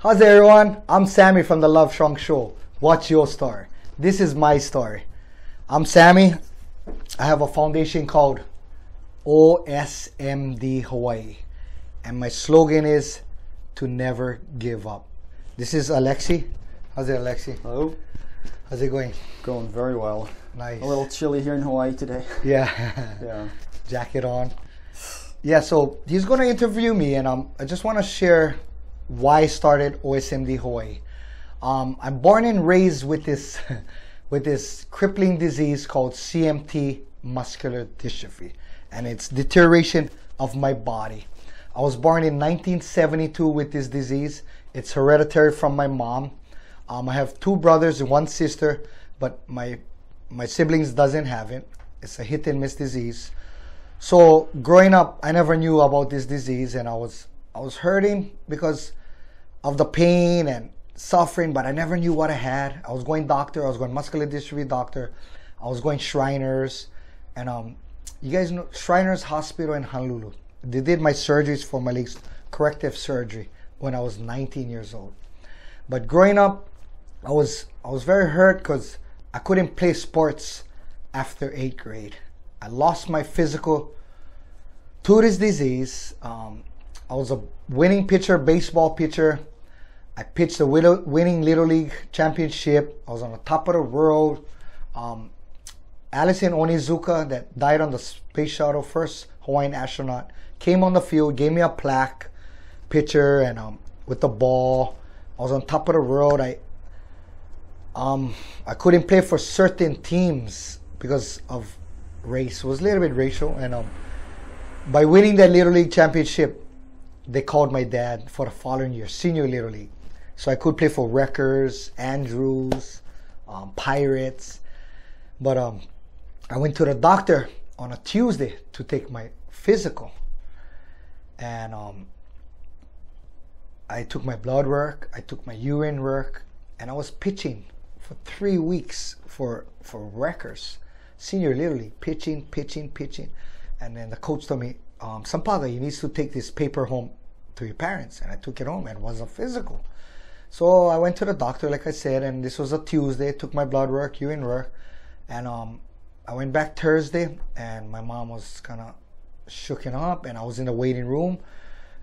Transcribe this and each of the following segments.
How's it, everyone? I'm Sammy from the Love Strong Show. What's your story? This is my story. I'm Sammy. I have a foundation called OSMD Hawaii. And my slogan is to never give up. This is Alexi. How's it, Alexi? Hello. How's it going? Going very well. Nice. A little chilly here in Hawaii today. Yeah. Yeah. Jacket on. Yeah, so he's going to interview me, and I just want to share why I started OSMD Hawaii. I'm born and raised with this with this crippling disease called CMT muscular dystrophy, and it's deterioration of my body. I was born in 1972 with this disease. It's hereditary from my mom. I have two brothers and one sister, but my siblings doesn't have it. It's a hit and miss disease. So growing up, I never knew about this disease, and I was hurting because of the pain and suffering, but I never knew what I had. I was going doctor, I was going muscular dystrophy doctor, I was going Shriners, and you guys know Shriners Hospital in Honolulu. They did my surgeries for my legs, corrective surgery, when I was 19 years old. But growing up, I was very hurt because I couldn't play sports after 8th grade. I lost my physical to this disease. I was a winning pitcher, baseball pitcher. I pitched the winning Little League championship. I was on the top of the world. Allison Onizuka, that died on the space shuttle, first Hawaiian astronaut, came on the field, gave me a plaque, pitcher, and with the ball. I was on top of the world. I couldn't play for certain teams because of race. It was a little bit racial, and by winning that Little League championship, they called my dad for the following year, senior Little League. So I could play for Wreckers, Andrews, Pirates. But I went to the doctor on a Tuesday to take my physical. And I took my blood work, I took my urine work, and I was pitching for 3 weeks for Wreckers, senior Little League, pitching. And then the coach told me, Sampaga, you need to take this paper home to your parents. And I took it home, and it was a physical. So I went to the doctor, like I said, and this was a Tuesday, took my blood work, urine work, and I went back Thursday, and my mom was kind of shooken up, and I was in the waiting room.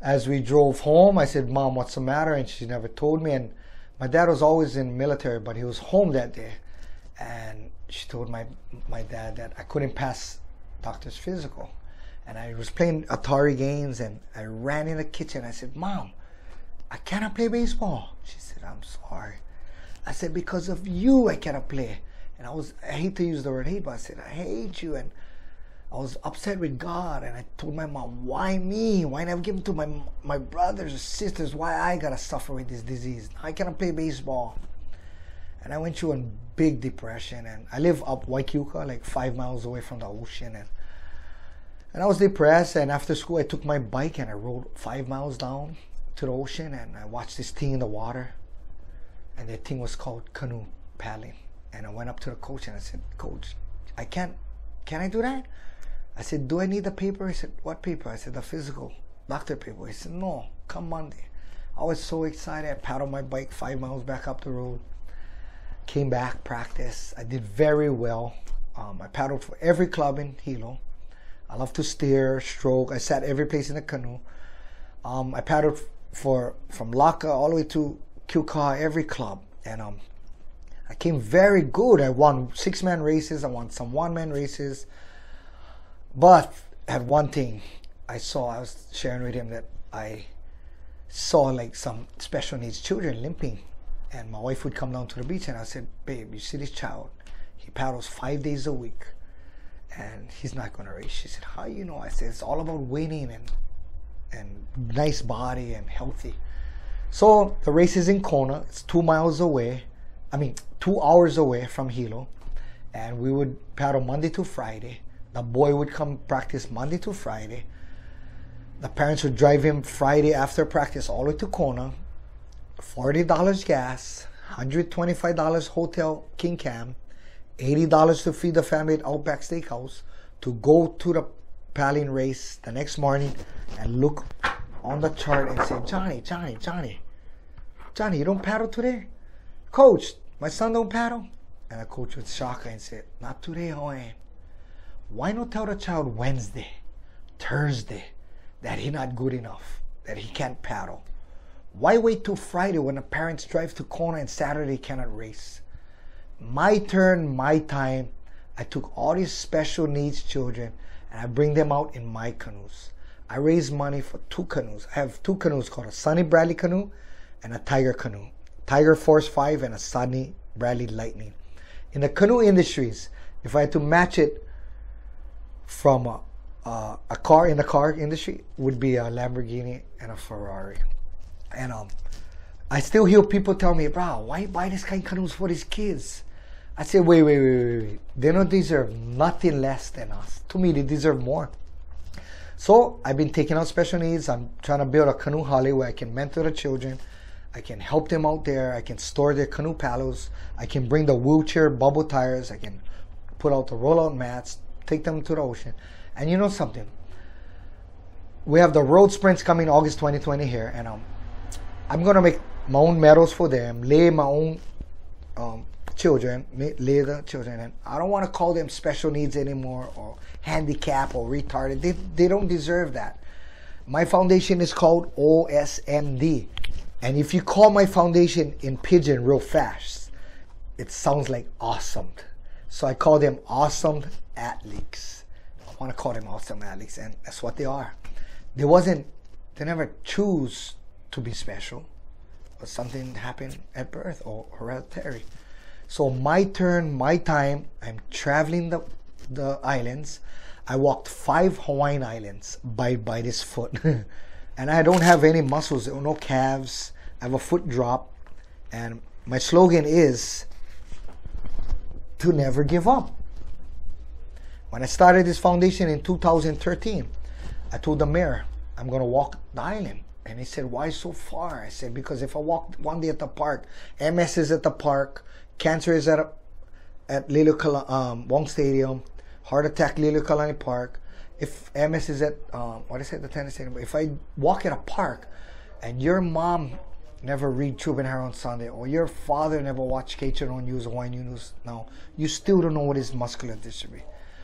As we drove home, I said, Mom, what's the matter? And she never told me. And my dad was always in the military, but he was home that day. And she told my dad that I couldn't pass doctor's physical. And I was playing Atari games, and I ran in the kitchen. I said, Mom, I cannot play baseball. She said, I'm sorry. I said, because of you, I cannot play. And I hate to use the word hate, but I said, I hate you. And I was upset with God. And I told my mom, why me? Why never give it to my brothers or sisters? Why I gotta suffer with this disease? I cannot play baseball. And I went through a big depression. And I live up Waikuka, like 5 miles away from the ocean. And I was depressed, and after school I took my bike and I rode 5 miles down to the ocean, and I watched this thing in the water, and that thing was called canoe paddling. And I went up to the coach and I said, Coach, can I do that? I said, do I need the paper? He said, what paper? I said, the physical doctor paper. He said, no, come Monday. I was so excited. I paddled my bike 5 miles back up the road, came back, practiced. I did very well. I paddled for every club in Hilo. I love to steer, stroke. I sat every place in the canoe. I paddled from Laka all the way to Keuka, every club. And I came very good. I won 6-man races. I won some 1-man races. But I had one thing I was sharing with him, that I saw like some special needs children limping. And my wife would come down to the beach, and I said, babe, you see this child? He paddles 5 days a week, and he's not going to race. She said, how you know? I said, it's all about winning and nice body and healthy. So the race is in Kona. It's 2 hours away from Hilo. And we would paddle Monday to Friday. The boy would come practice Monday to Friday. The parents would drive him Friday after practice all the way to Kona. $40 gas, $125 hotel King Cam, $80 to feed the family at Outback Steakhouse, to go to the paddling race the next morning and look on the chart and say, Johnny, Johnny, you don't paddle today? Coach, my son don't paddle? And the coach would shock her and say, not today, Hoan. Why not tell the child Wednesday, Thursday, that he not good enough, that he can't paddle? Why wait till Friday when the parents drive to Kona and Saturday cannot race? My turn, my time. I took all these special needs children and I bring them out in my canoes. I raise money for 2 canoes. I have 2 canoes called a Sunny Bradley canoe and a Tiger canoe. Tiger Force 5 and a Sunny Bradley Lightning. In the canoe industries, if I had to match it from a car in the car industry, would be a Lamborghini and a Ferrari. And I still hear people tell me, bro, why you buy this kind of canoes for these kids? I say, wait. They don't deserve nothing less than us. To me, they deserve more. So I've been taking out special needs. I'm trying to build a canoe holly where I can mentor the children. I can help them out there. I can store their canoe paddles. I can bring the wheelchair bubble tires. I can put out the rollout mats, take them to the ocean. And you know something? We have the road sprints coming August 2020 here, and I'm gonna make my own medals for them, lay my own children, lay the children, and I don't want to call them special needs anymore or handicap or retarded. They don't deserve that. My foundation is called OSMD, and if you call my foundation in pidgin real fast, it sounds like awesome. So I call them awesome athletes. I want to call them awesome athletes, and that's what they are. They never choose to be special, but something happened at birth or hereditary. So my turn, my time. I'm traveling the islands. I walked 5 Hawaiian islands by this foot. And I don't have any muscles, no calves. I have a foot drop. And my slogan is to never give up. When I started this foundation in 2013, I told the mayor, I'm going to walk the island. And he said, why so far? I said, because if I walk one day at the park, MS is at the park, cancer is at Wong Stadium, heart attack Liliuokalani Park. If MS is at, the tennis stadium. If I walk at a park and your mom never read Trubin Herald on Sunday, or your father never watched K-Channel News or YN News now, you still don't know what is muscular dystrophy.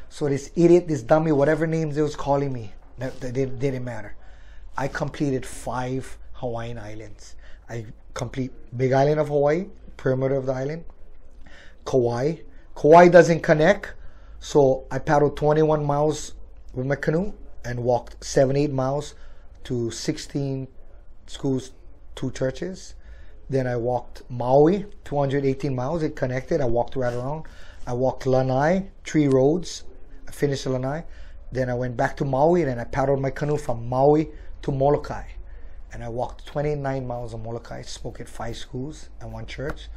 So this idiot, this dummy, whatever names they was calling me, they didn't matter. I completed 5 Hawaiian islands. I complete Big Island of Hawaii, perimeter of the island, Kauai. Kauai doesn't connect, so I paddled 21 miles with my canoe and walked 7-8 miles to 16 schools, 2 churches. Then I walked Maui, 218 miles. It connected. I walked right around. I walked Lanai, 3 roads. I finished Lanai. Then I went back to Maui, and then I paddled my canoe from Maui to Molokai. And I walked 29 miles of Molokai, spoke at 5 schools and 1 church.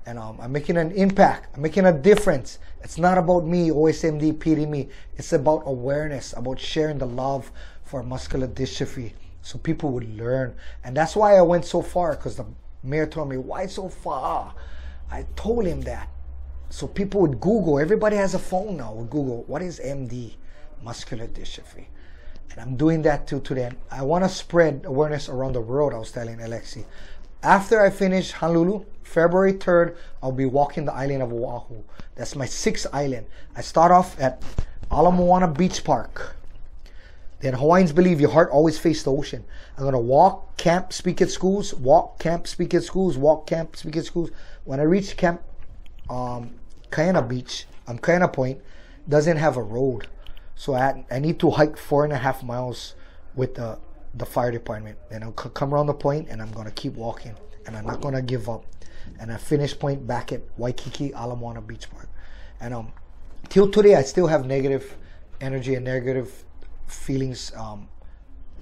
And I'm making an impact. I'm making a difference. It's not about me, OSMD, PD me. It's about awareness, about sharing the love for muscular dystrophy so people would learn. And that's why I went so far, because the mayor told me, why so far? I told him that. So people would Google. Everybody has a phone now. Would Google, what is MD? Muscular dystrophy. And I'm doing that too today. I want to spread awareness around the world, I was telling Alexi. After I finish Honolulu, February 3rd, I'll be walking the island of Oahu. That's my 6th island. I start off at Ala Moana Beach Park. Then Hawaiians believe your heart always faces the ocean. I'm going to walk, camp, speak at schools, walk, camp, speak at schools, walk, camp, speak at schools. When I reach Camp Kaena Beach, Kaena Point, doesn't have a road. So I need to hike 4.5 miles with the fire department. Then I'll come around the point and I'm going to keep walking. And I'm not going to give up. And I finish point back at Waikiki, Ala Moana Beach Park. And till today, I still have negative energy and negative feelings.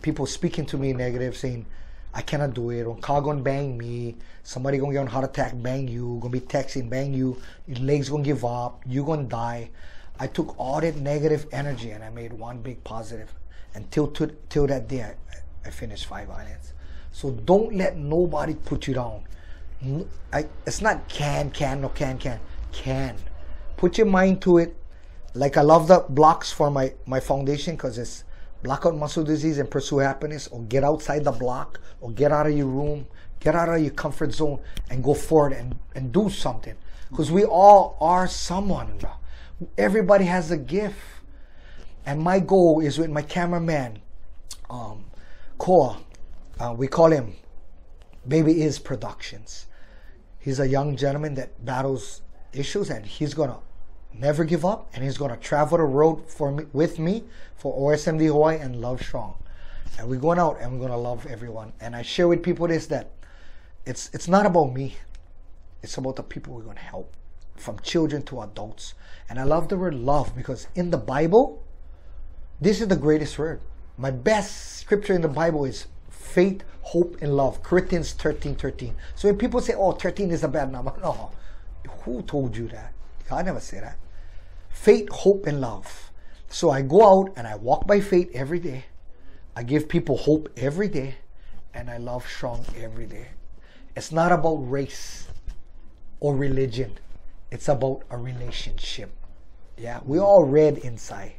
People speaking to me negative, saying, I cannot do it. Or car gonna bang me. Somebody gonna get on heart attack, bang you. Gonna be texting, bang you. Your legs gonna give up. You gonna die. I took all that negative energy and I made one big positive. And till that day, I finished 5 islands. So don't let nobody put you down. It's not can. Put your mind to it. Like I love the blocks for my foundation because it's block out muscle disease and pursue happiness, or get outside the block, or get out of your room, get out of your comfort zone and go forward and do something. Because we all are someone. Everybody has a gift. And my goal is with my cameraman, Koa, we call him Baby Is Productions. He's a young gentleman that battles issues, and he's gonna never give up, and he's gonna travel the road with me for OSMD Hawaii and Love Strong. And we're going out and we're gonna love everyone. And I share with people this, that it's not about me. It's about the people we're gonna help, from children to adults. And I love the word love, because in the Bible, this is the greatest word. My best scripture in the Bible is faith, hope, and love. Corinthians 13:13. So when people say, oh, 13 is a bad number, no. Who told you that? I never say that. Faith, hope, and love. So I go out and I walk by faith every day. I give people hope every day. And I love strong every day. It's not about race or religion. It's about a relationship. Yeah, we all red inside.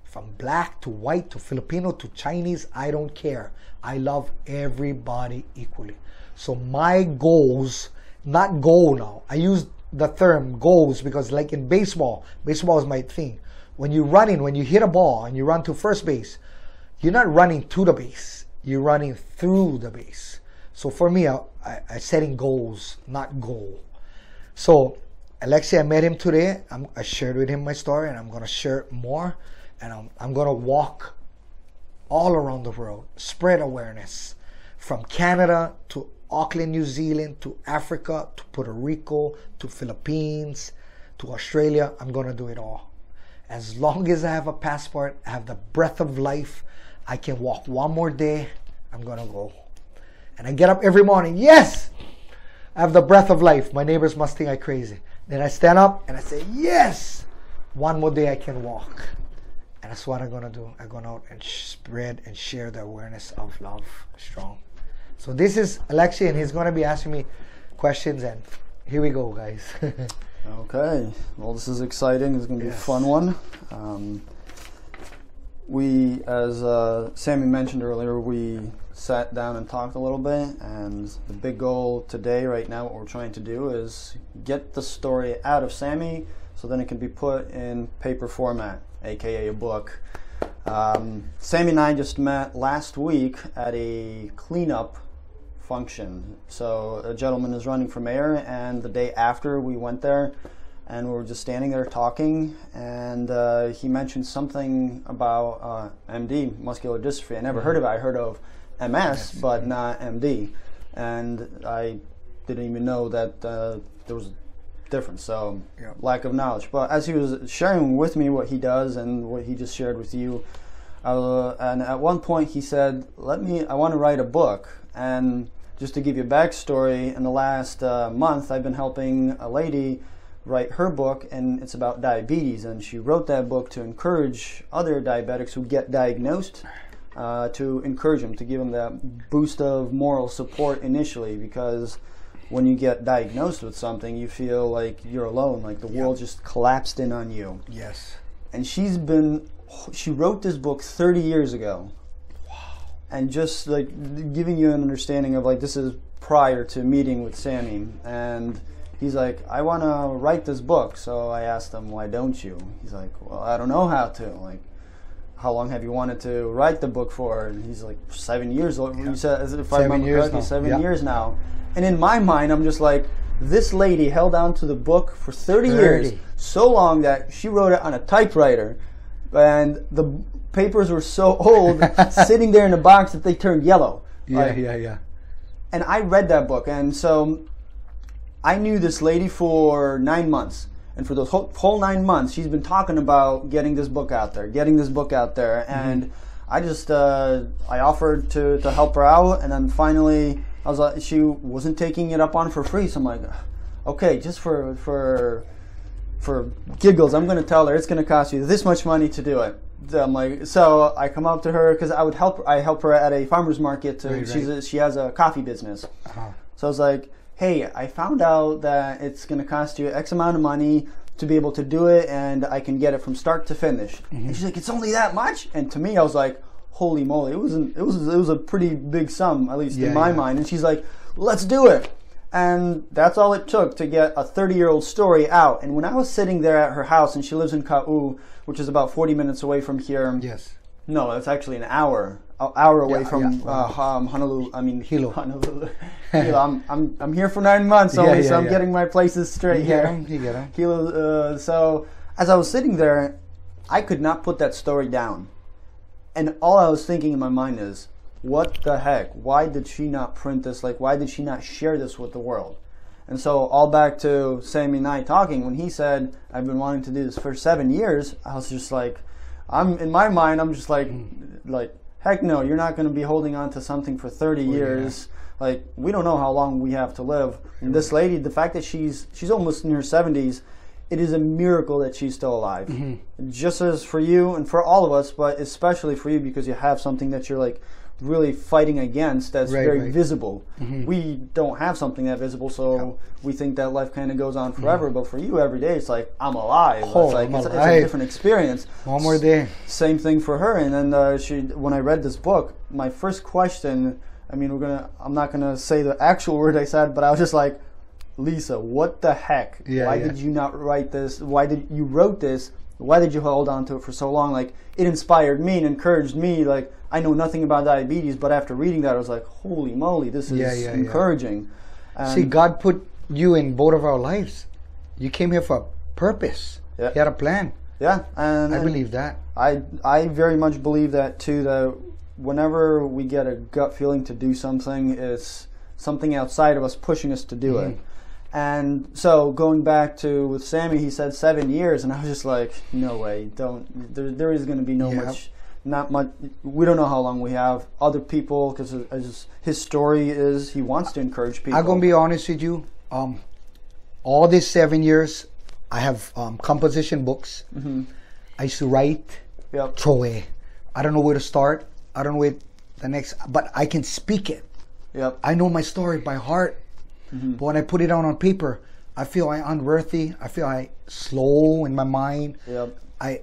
From black to white to Filipino to Chinese, I don't care. I love everybody equally. So my goals, not goal now. I use the term goals because, like in baseball is my thing. When you're running, when you hit a ball and you run to first base, you're not running to the base. You're running through the base. So for me, I setting goals, not goal. So Alexi, I met him today. I shared with him my story, and I'm going to share more. And I'm going to walk all around the world, spread awareness, from Canada to Auckland, New Zealand, to Africa, to Puerto Rico, to Philippines, to Australia. I'm going to do it all. As long as I have a passport, I have the breath of life, I can walk one more day, I'm going to go. And I get up every morning, yes, I have the breath of life. My neighbors must think I'm crazy. Then I stand up and I say, yes, one more day I can walk. And that's what I'm going to do. I'm going out and spread and share the awareness of Love Strong. So this is Alexi, and he's going to be asking me questions, and here we go, guys. Okay. Well, this is exciting. This is going to be a fun one. We, as Sammy mentioned earlier, we sat down and talked a little bit, and the big goal today, right now, what we're trying to do is get the story out of Sammy so then it can be put in paper format, aka a book. Sammy and I just met last week at a cleanup function. So a gentleman is running for mayor, and the day after we went there, and we were just standing there talking, and he mentioned something about MD, muscular dystrophy. I never heard of it. I heard of MS, but not MD. And I didn't even know that there was a difference, so lack of knowledge. But as he was sharing with me what he does and what he just shared with you, and at one point he said, I want to write a book. And just to give you a backstory, in the last month I've been helping a lady write her book, and it's about diabetes, and she wrote that book to encourage other diabetics who get diagnosed, to encourage them, to give them that boost of moral support initially, because when you get diagnosed with something, you feel like you're alone, like the world just collapsed in on you. Yes. And she wrote this book 30 years ago. And just like giving you an understanding of, like, this is prior to meeting with Sammy, and he's like, I want to write this book. So I asked him, why don't you? He's like, well, I don't know how to. Like, how long have you wanted to write the book for? And he's like, 7 years. You said, if I remember correctly, 7 years now. And in my mind, I'm just like, this lady held on to the book for 30 years, so long that she wrote it on a typewriter, and the papers were so old, sitting there in a box, that they turned yellow. Yeah. And I read that book, and so I knew this lady for 9 months. And for those whole 9 months, she's been talking about getting this book out there, and I just I offered to help her out, and then finally I was like, she wasn't taking it up on for free, so I'm like, okay, just for giggles, I'm going to tell her it's going to cost you this much money to do it. I'm like, so I come up to her, because I help her at a farmer's market. She has a coffee business. So I was like, hey, I found out that it's going to cost you X amount of money to be able to do it, and I can get it from start to finish. And she's like, it's only that much? And to me, I was like, holy moly, it was a pretty big sum, at least in my mind. And she's like, let's do it. And that's all it took to get a 30-year-old story out. And when I was sitting there at her house, and she lives in Ka'u, which is about 40 minutes away from here. Yes. No, it's actually an hour away from Honolulu. I mean, Hilo. Honolulu. Hilo. I'm here for 9 months only, so I'm getting my places straight here. You get them. Hilo. So as I was sitting there, I could not put that story down, and all I was thinking in my mind is, what the heck? Why did she not print this? Like, why did she not share this with the world? And so, all back to Sammy and I talking, when he said, I've been wanting to do this for 7 years, I was just like, in my mind, I'm just like, heck no, you're not going to be holding on to something for 30 years. Like, we don't know how long we have to live. And this lady, the fact that she's almost in her 70s, it is a miracle that she's still alive. Just as for you and for all of us, but especially for you, because you have something that you're like really fighting against that's very visible. We don't have something that visible, so we think that life kind of goes on forever. But for you, every day it's like, I'm alive. It's a different experience. One more day. Same thing for her. And then when I read this book, my first question, I mean, I'm not gonna say the actual word I said, but I was just like, Lisa, what the heck? Why did you not write this? Why did you wrote this? Why did you hold on to it for so long? Like, it inspired me and encouraged me. Like, I know nothing about diabetes, but after reading that, I was like, holy moly, this is encouraging. See, God put you in both of our lives. You came here for a purpose. He had a plan. Yeah, and I believe that. I very much believe that too, that whenever we get a gut feeling to do something, it's something outside of us pushing us to do it. And so going back to with Sammy, he said 7 years, and I was just like, no way, don't. There is going to be not much. We don't know how long we have. Other people, because his story is, he wants to encourage people. I'm going to be honest with you. All these 7 years, I have composition books. I used to write, throw away. I don't know where to start. I don't know where the next, but I can speak it. I know my story by heart. But when I put it down on paper, I feel I'm unworthy. I feel I'm slow in my mind. I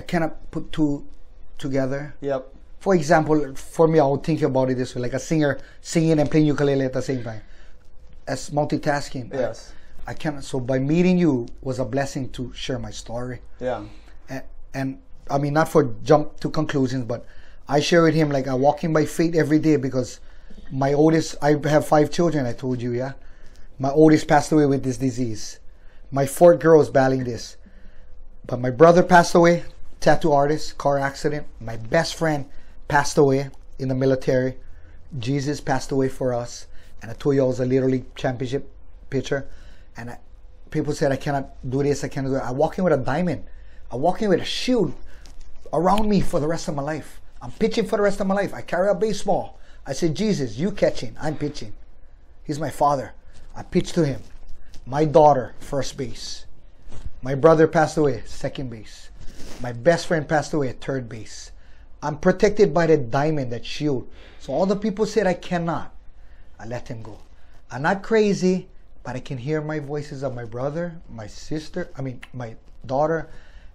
cannot put two together. For example, for me, I would think about it this way, like a singer singing and playing ukulele at the same time. As multitasking. I cannot. So by meeting you was a blessing to share my story. And I mean, not for jump to conclusions, but I share with him, like, I'm walking by faith every day, because my oldest, I have 5 children, I told you, my oldest passed away with this disease. My 4th girl is battling this. But my brother passed away, tattoo artist, car accident. My best friend passed away in the military. Jesus passed away for us. And I told you I was a Little League championship pitcher. And people said I cannot do this, I cannot do that. I'm walking with a diamond. I'm walking with a shield around me for the rest of my life. I'm pitching for the rest of my life. I carry a baseball. I said, Jesus, you catching, I'm pitching. He's my father. I pitched to him. My daughter, first base. My brother passed away, second base. My best friend passed away at third base. I'm protected by that diamond, that shield. So all the people said I cannot, I let them go. I'm not crazy, but I can hear my voices of my brother, my sister, my daughter,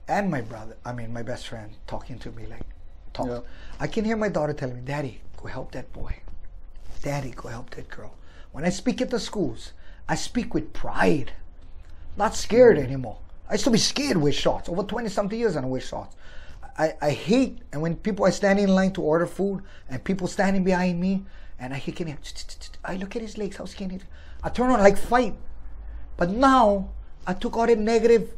and my brother, my best friend talking to me, like, talk. I can hear my daughter telling me, Daddy, go help that boy. Daddy, go help that girl. When I speak at the schools, I speak with pride. Not scared anymore. I used to be scared with shots. Over 20-something years I don't wear shots. I hate, and when people are standing in line to order food, and people standing behind me, and I hear, I look at his legs, how skinny. I turn on, like, fight. But now, I took all that negative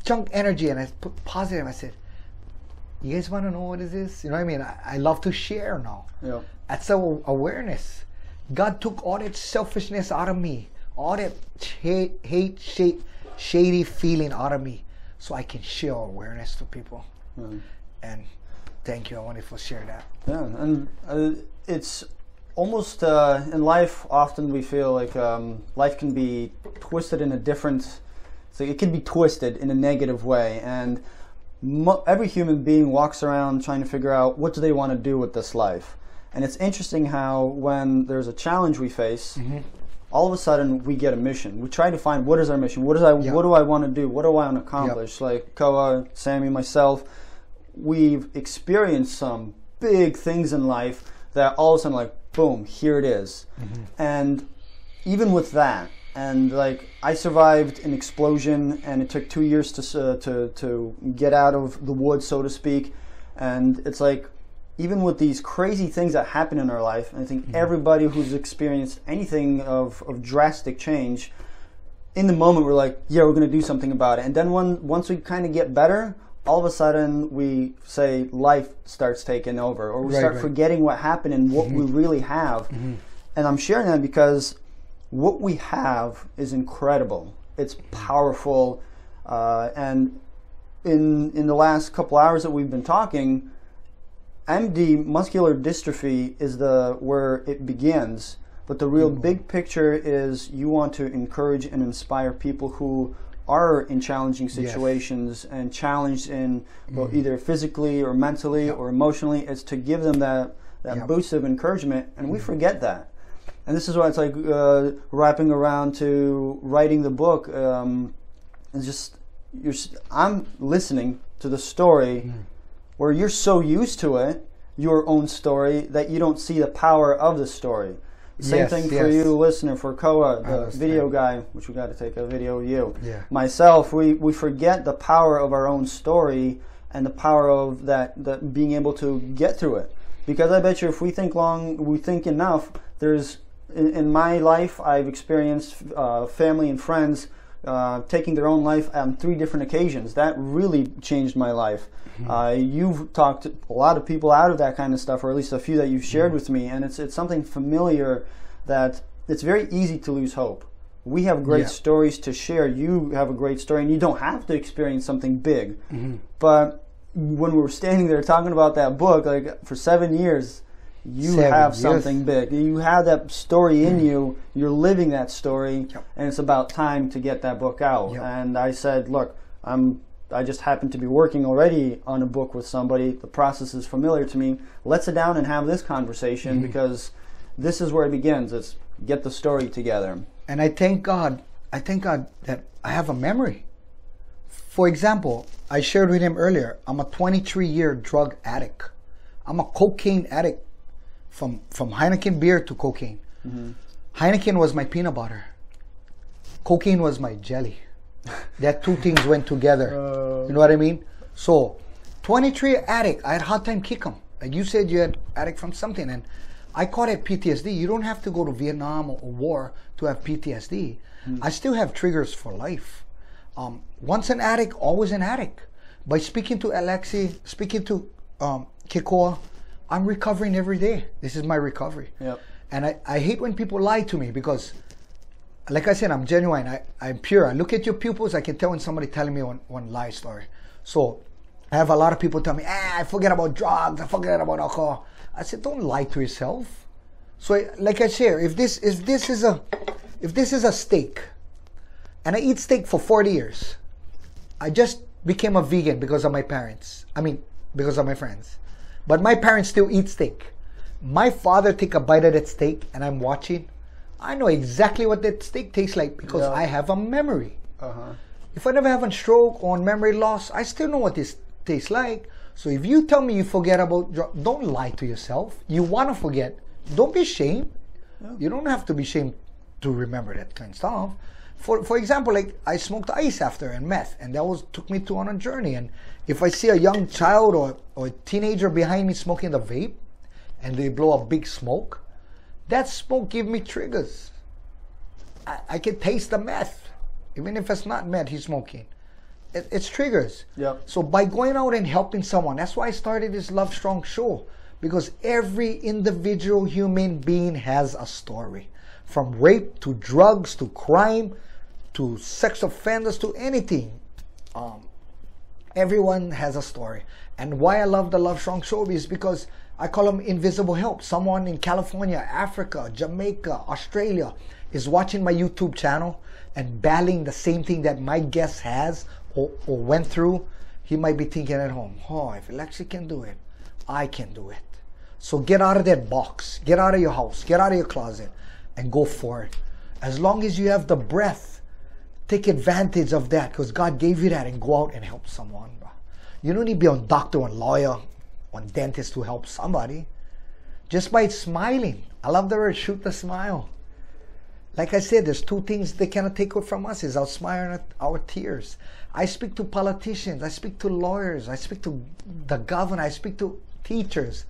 junk energy, and I put positive. I said, you guys want to know what it is? You know what I mean? I love to share now. That's our awareness. God took all that selfishness out of me, all that hate, shady feeling out of me, so I can share awareness to people. And thank you. I wanted to share that. And it's almost in life. Often we feel like life can be twisted in a different. So it can be twisted in a negative way, and every human being walks around trying to figure out what do they want to do with this life. And it's interesting how when there's a challenge we face, all of a sudden we get a mission. We try to find, what is our mission? What do I want to do? What do I want to accomplish? Like Koa, Sammy, myself, we've experienced some big things in life that all of a sudden, like, boom, here it is. And even with that, and like, I survived an explosion, and it took 2 years to get out of the woods, so to speak. And it's like, even with these crazy things that happen in our life, and I think everybody who's experienced anything of drastic change, in the moment we're like, yeah, we're going to do something about it. And then once we kind of get better, all of a sudden we say life starts taking over, or we start forgetting what happened and what we really have. And I'm sharing that because what we have is incredible. It's powerful. And in the last couple hours that we've been talking, MD, muscular dystrophy, is where it begins. But the real big picture is you want to encourage and inspire people who are in challenging situations and challenged in well, either physically or mentally or emotionally. It's to give them that boost of encouragement, and we forget that. And this is why it's like wrapping around to writing the book. It's just I'm listening to the story where you're so used to it, your own story, that you don't see the power of the story. Same thing for you, listener, for Koa, the video guy, which we got to take a video of you. Myself, we forget the power of our own story and the power of that being able to get through it. Because I bet you if we think enough, there's, in my life, I've experienced family and friends taking their own life on 3 different occasions. That really changed my life. You've talked a lot of people out of that kind of stuff, or at least a few that you've shared with me, and it's something familiar that it's very easy to lose hope. We have great stories to share. You have a great story, and you don't have to experience something big. But when we were standing there talking about that book, like for 7 years, you have something big. You have that story in you. You're living that story, and it's about time to get that book out. And I said, look, I just happen to be working already on a book with somebody. The process is familiar to me. Let's sit down and have this conversation because this is where it begins. It's get the story together. And I thank God that I have a memory. For example, I shared with him earlier, I'm a 23-year drug addict. I'm a cocaine addict from Heineken beer to cocaine. Heineken was my peanut butter. Cocaine was my jelly. That 2 things went together. You know what I mean? So, 23 addict. I had a hard time kick 'em. Like you said, you had addict from something, and I caught it PTSD. You don't have to go to Vietnam or war to have PTSD. I still have triggers for life. Once an addict, always an addict. By speaking to Alexi, speaking to Kikoa, I'm recovering every day. This is my recovery. And I hate when people lie to me because, like I said, I'm genuine. I'm pure. I look at your pupils. I can tell when somebody telling me one lie story. So I have a lot of people tell me, I forget about drugs. I forget about alcohol. I said, don't lie to yourself. So like I share, if this is a steak, and I eat steak for 40 years, I just became a vegan because of my parents. I mean, because of my friends. But my parents still eat steak. My father take a bite of that steak, and I'm watching. I know exactly what that steak tastes like because I have a memory. If I never have a stroke or memory loss, I still know what this tastes like. So if you tell me you forget about drugs, don't lie to yourself. You want to forget. Don't be ashamed. You don't have to be ashamed to remember that kind of stuff. For example, like I smoked ice after and meth, and that took me on a journey. And if I see a young child or a teenager behind me smoking the vape, and they blow a big smoke, that smoke gives me triggers. I can taste the meth. Even if it's not meth he's smoking. It's triggers. So by going out and helping someone, that's why I started this Love Strong show. Because every individual human being has a story. From rape to drugs to crime to sex offenders to anything. Everyone has a story. And why I love the Love Strong show is because I call them invisible help. Someone in California, Africa, Jamaica, Australia is watching my YouTube channel and battling the same thing that my guest has or went through. He might be thinking at home, oh, if Alexi can do it, I can do it. So get out of that box. Get out of your house. Get out of your closet and go for it. As long as you have the breath, take advantage of that because God gave you that and go out and help someone. You don't need to be a doctor or a lawyer one dentist who helps somebody just by smiling. I love the word shoot the smile. Like I said, there's two things they cannot take away from us is our smile and our tears. I speak to politicians, I speak to lawyers, I speak to the governor, I speak to teachers.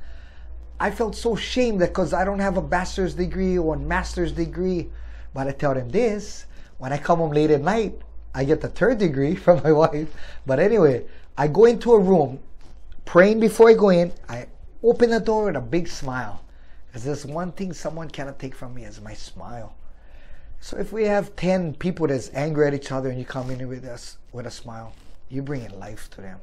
I felt so ashamed that because I don't have a bachelor's degree or a master's degree, but I tell them this, when I come home late at night, I get the third degree from my wife. But anyway, I go into a room, praying before I go in, I open the door with a big smile. Because there's one thing someone cannot take from me is my smile. So if we have 10 people that's angry at each other and you come in with us with a smile, you bring in life to them.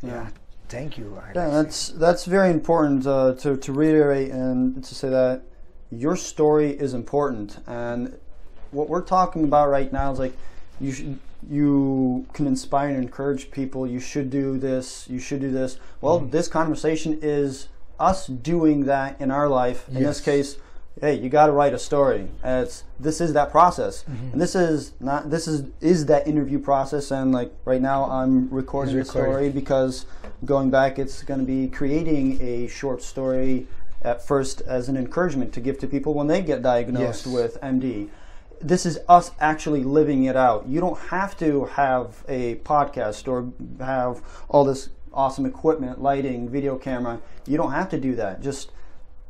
Yeah. Thank you. Yeah, that's very important to reiterate and to say that your story is important. And what we're talking about right now is like you can inspire and encourage people. You should do this. You should do this. Well, this conversation is us doing that in our life. In this case, hey, you got to write a story. This is that process, and this is that interview process. And like right now, I'm recording the story because going back, it's going to be creating a short story at first as an encouragement to give to people when they get diagnosed with MD. This is us actually living it out. You don't have to have a podcast or have all this awesome equipment, lighting, video camera. You don't have to do that. Just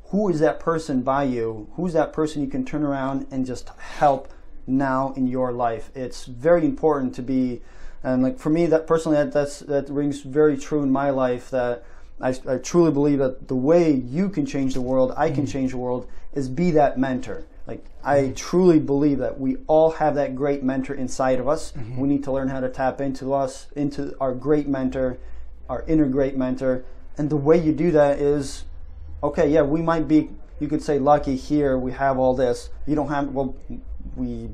who is that person by you? Who's that person you can turn around and just help now in your life? It's very important to be, and like for me, that personally, that rings very true in my life. That I truly believe that the way you can change the world, I can change the world, is be that mentor. Like I truly believe that we all have that great mentor inside of us. We need to learn how to tap into our great mentor, our inner great mentor, and the way you do that is, okay, yeah, we might be, you could say, lucky here, we have all this. You don't have, well,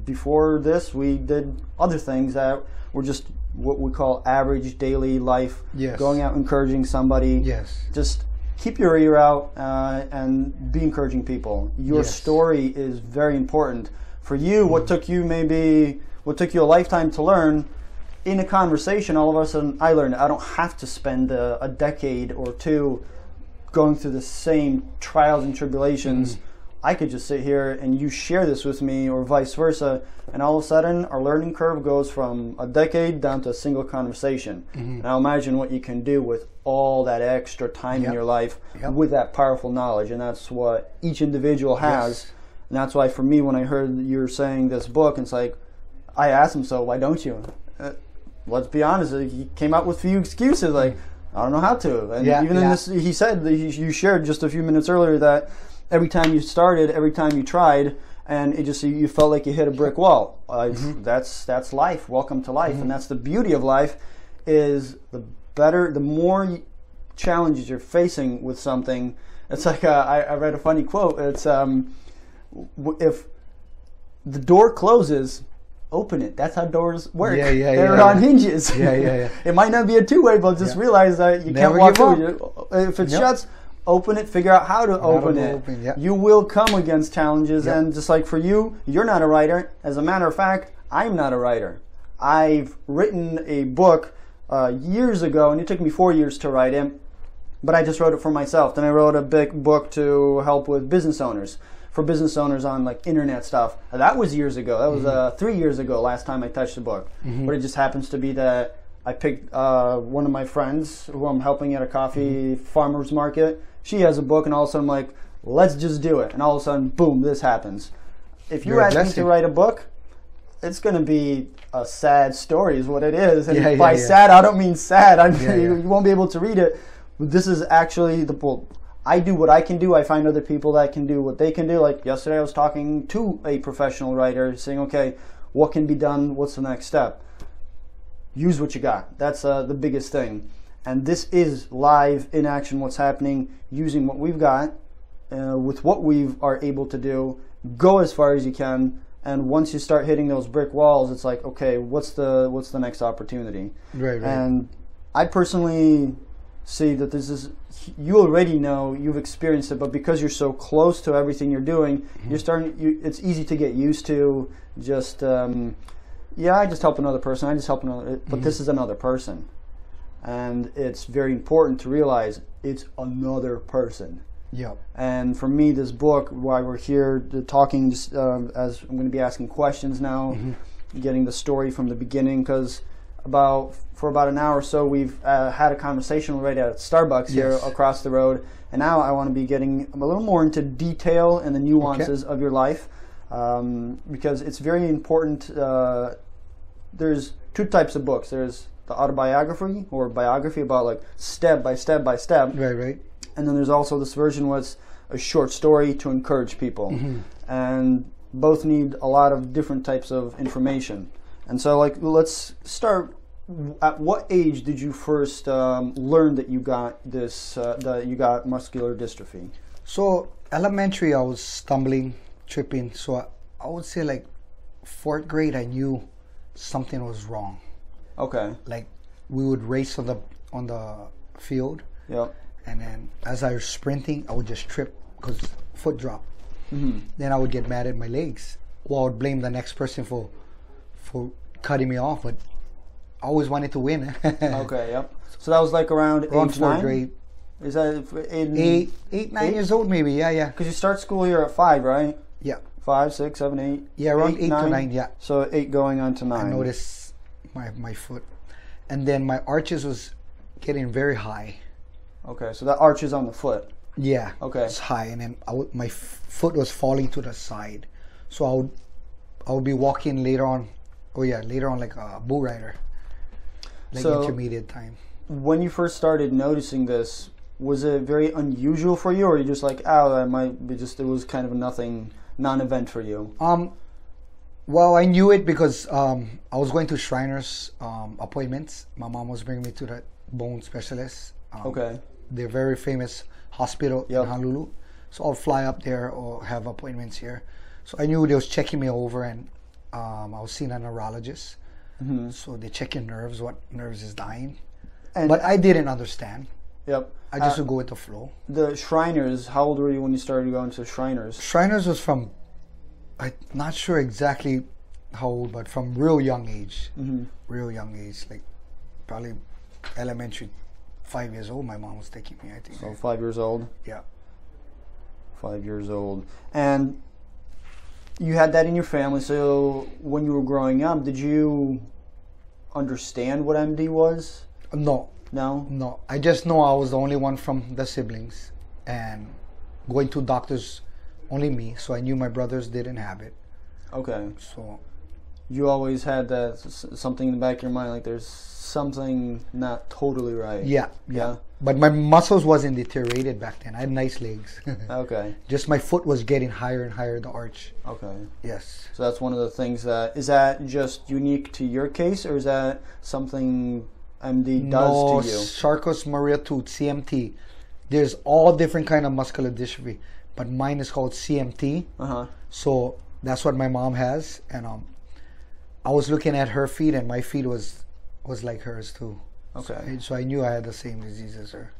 before this, we did other things that were just what we call average daily life. Going out encouraging somebody. Just keep your ear out and be encouraging people. Your story is very important. For you, what took you a lifetime to learn, in a conversation, all of a sudden I learned I don't have to spend a decade or two going through the same trials and tribulations. I could just sit here and you share this with me, or vice versa, and all of a sudden our learning curve goes from a decade down to a single conversation. Now imagine what you can do with all that extra time in your life with that powerful knowledge, and that's what each individual has. And that's why for me, when I heard you're saying this book, it's like, I asked him, so why don't you? Let's be honest, he came out with a few excuses, like, I don't know how to. And even in this, he said, you shared just a few minutes earlier that every time you started, every time you tried, and it just, you felt like you hit a brick wall. That's life. Welcome to life. And that's the beauty of life, is the more challenges you're facing with something. It's like, I read a funny quote. It's, if the door closes, open it. That's how doors work. They're on hinges. It might not be a two-way, but just realize that you can't walk through. If it shuts, open it, figure out how to open it. You will come against challenges, and just like for you, you're not a writer. As a matter of fact, I'm not a writer. I've written a book years ago, and it took me 4 years to write it, but I just wrote it for myself. Then I wrote a big book to help with business owners, for business owners on like internet stuff. That was years ago. That was 3 years ago last time I touched the book. But it just happens to be that I picked one of my friends who I'm helping at a coffee farmer's market. She has a book, and all of a sudden I'm like, let's just do it. And all of a sudden, boom, this happens. If you ask me to write a book, it's going to be a sad story is what it is. And by sad, I don't mean sad. You won't be able to read it. But this is actually I do what I can do. I find other people that can do what they can do. Like yesterday I was talking to a professional writer saying, okay, what can be done? What's the next step? Use what you got. That's the biggest thing. And this is live in action, what's happening, using what we've got, with what we are able to do. Go as far as you can. And once you start hitting those brick walls, it's like, okay, what's the next opportunity? Right. And I personally see that this is, you already know, you've experienced it, but because you're so close to everything you're doing, it's easy to get used to just, I just help another person, but this is another person. and it's very important to realize it's another person. Yep. And for me, this book, why we're here talking, just as I'm going to be asking questions now, getting the story from the beginning, because for about an hour or so, we've had a conversation right at Starbucks here across the road, and now I want to be getting a little more into detail and the nuances of your life, because it's very important. There's two types of books. There's the autobiography or biography about like step by step by step. Right. And then there's also this version where it's a short story to encourage people. And both need a lot of different types of information. And so, like, let's start. At what age did you first learn that you got this, that you got muscular dystrophy? So, elementary, I was stumbling, tripping. So, I would say like 4th grade, I knew something was wrong. Okay. Like, we would race on the field. Yep. And then as I was sprinting, I would just trip because foot drop. Then I would get mad at my legs. Well, I would blame the next person for cutting me off, but I always wanted to win. Okay, yep. So that was like around age 4th 9? grade. Is that Eight, 9 years old maybe, yeah. Because you start school here at 5, right? Yeah. 5, 6, 7, 8? Yeah, around 8 to 9, yeah. So 8 going on to 9. I noticed my foot. And then my arches was getting very high. Okay, so that arch is on the foot. Yeah. Okay. It's high, and then my foot was falling to the side. So I would be walking later on like a bull rider. Like So, intermediate time. When you first started noticing this, was it very unusual for you, or you just like, oh, that might be just, it was kind of a non-event for you? Well, I knew it because I was going to Shriners appointments. My mom was bringing me to the bone specialist. Okay. They're very famous hospital in Honolulu. So I'll fly up there or have appointments here. So I knew they was checking me over, and I was seeing a neurologist. So they check your nerves, what nerves is dying. But I didn't understand. Yep. I just would go with the flow. The Shriners, how old were you when you started going to Shriners? Shriners was from, I'm not sure exactly how old, but from real young age. Real young age, like probably elementary, 5 years old, my mom was taking me, I think. So 5 years old? Yeah. 5 years old. And you had that in your family, so when you were growing up, did you understand what MD was? No. No? I just know I was the only one from the siblings, and going to doctors, only me, so I knew my brothers didn't have it. Okay. So you always had that something in the back of your mind, like there's something not totally right. Yeah. But my muscles wasn't deteriorated back then. I had nice legs. Okay. Just my foot was getting higher and higher, the arch. Okay. Yes. So that's one of the things is that just unique to your case, or is that something MD does to you? Charcos-Marie Tooth, CMT. There's all different kind of muscular dystrophy, but mine is called CMT. So that's what my mom has, and I was looking at her feet, and my feet was like hers too. Okay. So I knew I had the same disease as her.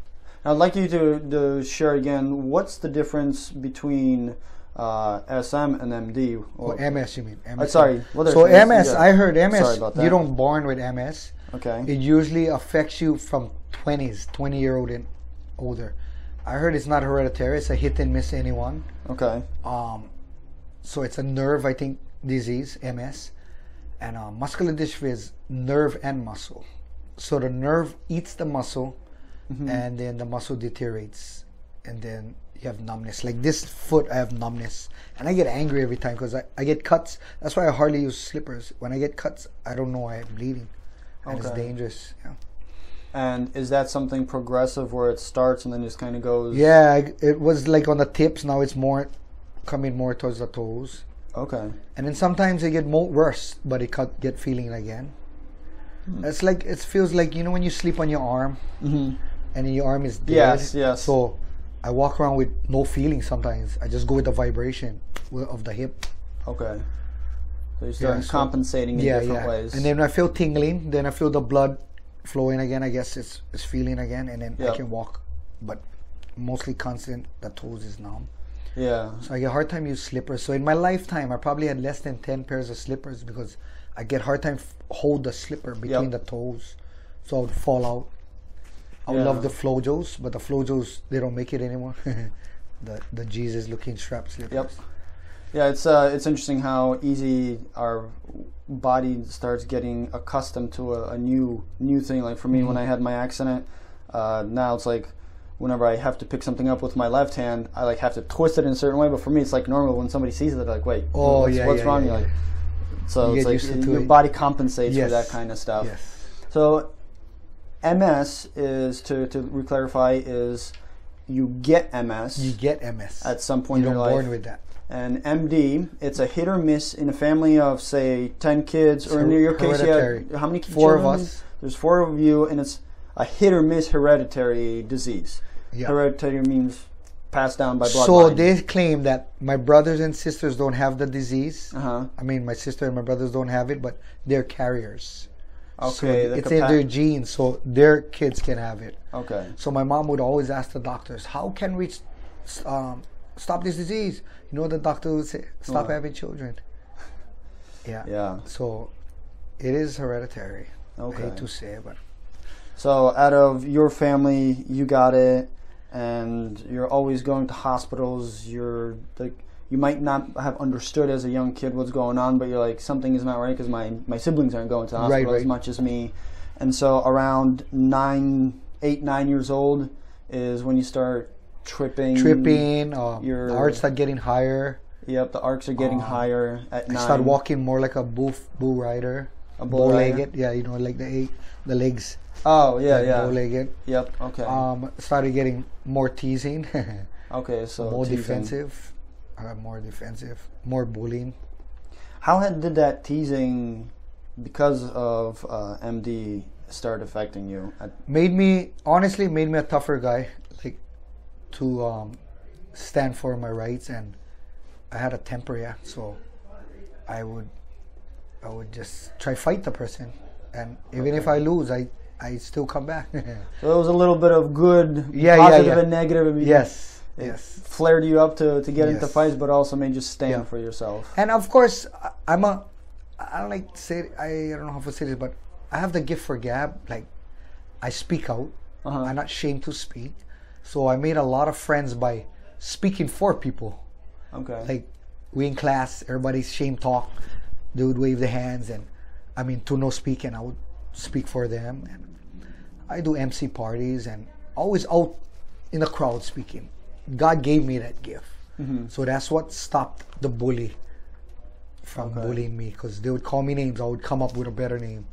Now, I'd like you to share again, what's the difference between SM and MD? Or MS, you mean? MS. Sorry. So MS, I heard MS, Sorry about that. you don't born with MS. Okay. It usually affects you from 20-year-old and older. I heard it's not hereditary, it's a hit and miss anyone. Okay. So it's a nerve, I think, disease, MS. And muscular dystrophy is nerve and muscle. So the nerve eats the muscle, and then the muscle deteriorates, and then you have numbness. Like this foot, I have numbness, and I get angry every time because I get cuts. That's why I hardly use slippers. When I get cuts, I don't know I'm bleeding, and it's dangerous. Yeah. And is that something progressive where it starts and then just kind of goes? Yeah, it was like on the tips. Now it's coming more towards the toes. Okay. And then sometimes it get worse, but it get feeling again. It's like, it feels like, you know, when you sleep on your arm, and your arm is dead. Yes. So I walk around with no feeling sometimes. I just go with the vibration of the hip. Okay. So you start compensating in different ways. And then I feel tingling. Then I feel the blood flowing again. I guess it's feeling again, and then I can walk, but mostly constant. The toes is numb. Yeah. So I get a hard time use slippers. So in my lifetime, I probably had less than 10 pairs of slippers because I get hard time hold the slipper between the toes, so I would fall out. I would love the Flojos, but the Flojos, they don't make it anymore. the Jesus looking strap slippers. Yep. Yeah, it's interesting how easy our body starts getting accustomed to a new thing. Like for me, when I had my accident, now it's like whenever I have to pick something up with my left hand, I like have to twist it in a certain way. But for me, it's like normal. When somebody sees it, they're like, "Wait, what's wrong?" You're like, so it's like your body compensates for that kind of stuff. Yes. So MS is to re-clarify is you get MS. You get MS at some point in your life. You're born with that. And MD, it's a hit or miss in a family of, say, 10 kids, or in your case, you had how many kids? 4 of us. There's 4 of you, and it's a hit or miss hereditary disease. Yeah. Hereditary means passed down by bloodline. So they claim that my brothers and sisters don't have the disease. I mean, my sister and my brothers don't have it, but they're carriers. Okay. So it's in their genes, so their kids can have it. Okay. So my mom would always ask the doctors, how can we stop this disease? You know, the doctor would say, stop having children. Yeah. So it is hereditary. Okay. I hate to say it, but. So out of your family, you got it, and you're always going to hospitals. You might not have understood as a young kid what's going on, but you're like, something is not right because my siblings aren't going to the hospital as much as me. And so around 8, 9 years old is when you start tripping. Your arcs start getting higher. Yep, the arcs are getting higher at 9. I start walking more like a bull rider. A bull-legged? Yeah, you know, like the legs. Oh, yeah. Bull-legged. Yep, okay. Started getting more teasing. Okay, so more defensive. More defensive. More bullying. How did that teasing, because of MD, start affecting you? Made me a tougher guy. Like, to stand for my rights, and I had a temper, so I would just try fight the person, and even if I lose, I still come back. So it was a little bit of good, positive and negative. Yes. Flared you up to get into fights, but also made you stand for yourself. And of course, I don't like to say it, I don't know how to say this, but I have the gift for gab. Like, I speak out. I'm not ashamed to speak. So I made a lot of friends by speaking for people. Okay. Like, we in class, everybody's shame talk. They would wave their hands, and I mean, to no speak, and I would speak for them. And I do MC parties, and always out in the crowd speaking. God gave me that gift. So that's what stopped the bully from bullying me, because they would call me names. I would come up with a better name.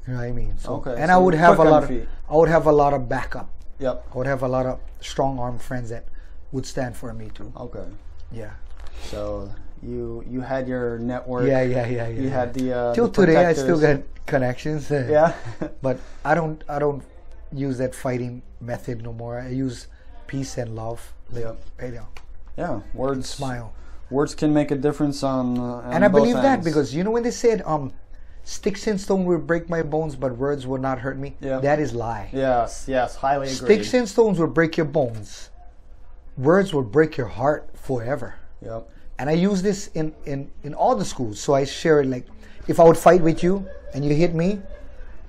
You know what I mean? So, and I would have a lot of backup. Yep. I would have a lot of strong armed friends that would stand for me too. Okay. Yeah. So you had your network. Yeah. You had the till today I still got connections. Yeah. But I don't use that fighting method no more. I use peace and love. Yeah. Words. And smile. Words can make a difference on and I both believe ends. that, because you know when they said sticks and stone will break my bones, but words will not hurt me. Yeah. That is lie. Yes, highly agree. Sticks and stones will break your bones. Words will break your heart forever. Yep. And I use this in all the schools. So I share it, like, if I would fight with you and you hit me,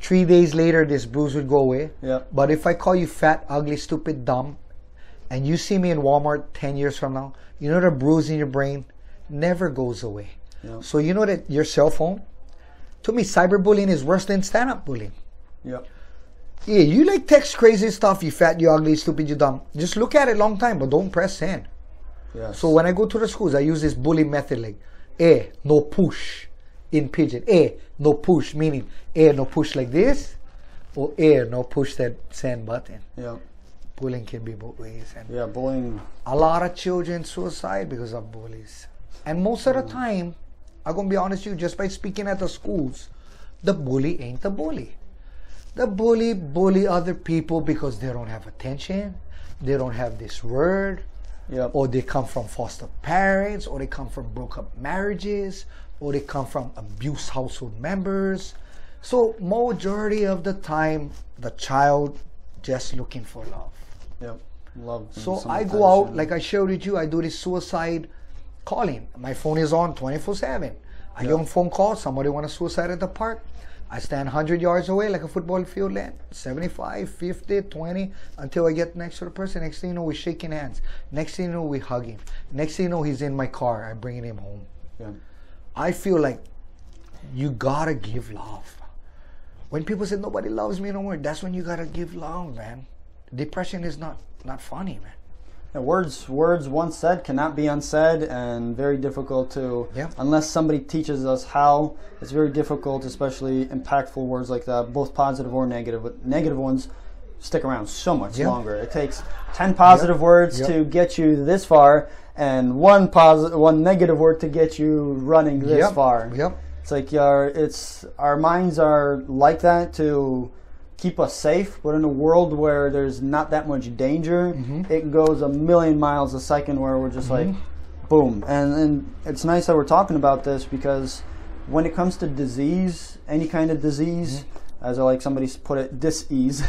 3 days later this bruise would go away. Yep. But if I call you fat, ugly, stupid, dumb, and you see me in Walmart 10 years from now, you know the bruise in your brain never goes away. Yep. So you know that your cell phone, to me, cyberbullying is worse than stand-up bullying. Yep. Yeah, you like text crazy stuff, you fat, you ugly, stupid, you dumb. Just look at it long time, but don't press send. Yes. So when I go to the schools, I use this bully method, like, no push in pidgin. No push, meaning, no push like this, or no push that send button. Yeah. Bullying can be both ways. And yeah, bullying. A lot of children suicide because of bullies. And most of the time, I'm going to be honest with you, just by speaking at the schools, the bully ain't the bully. The bully other people because they don't have attention, they don't have this word, or they come from foster parents, or they come from broke up marriages, or they come from abused household members. So majority of the time, the child just looking for love. Yep, love. So I go out, like I shared with you, I do this suicide calling. My phone is on 24/7. I get on phone call, somebody want to suicide at the park. I stand 100 yards away like a football field land, 75, 50, 20, until I get next to the person. Next thing you know, we're shaking hands. Next thing you know, we hugging. Next thing you know, he's in my car. I'm bringing him home. Yeah. I feel like you gotta give love. When people say nobody loves me no more, that's when you gotta give love, man. Depression is not funny, man. Yeah, words once said cannot be unsaid, and very difficult to, unless somebody teaches us how. It's very difficult, especially impactful words like that, both positive or negative. But negative ones stick around so much longer. It takes 10 positive words to get you this far, and one negative word to get you running this far. It's like our minds are like that to keep us safe, but in a world where there's not that much danger, it goes a million miles a second where we're just like, boom. And it's nice that we're talking about this, because when it comes to disease, any kind of disease, as I like somebody put it, dis-ease.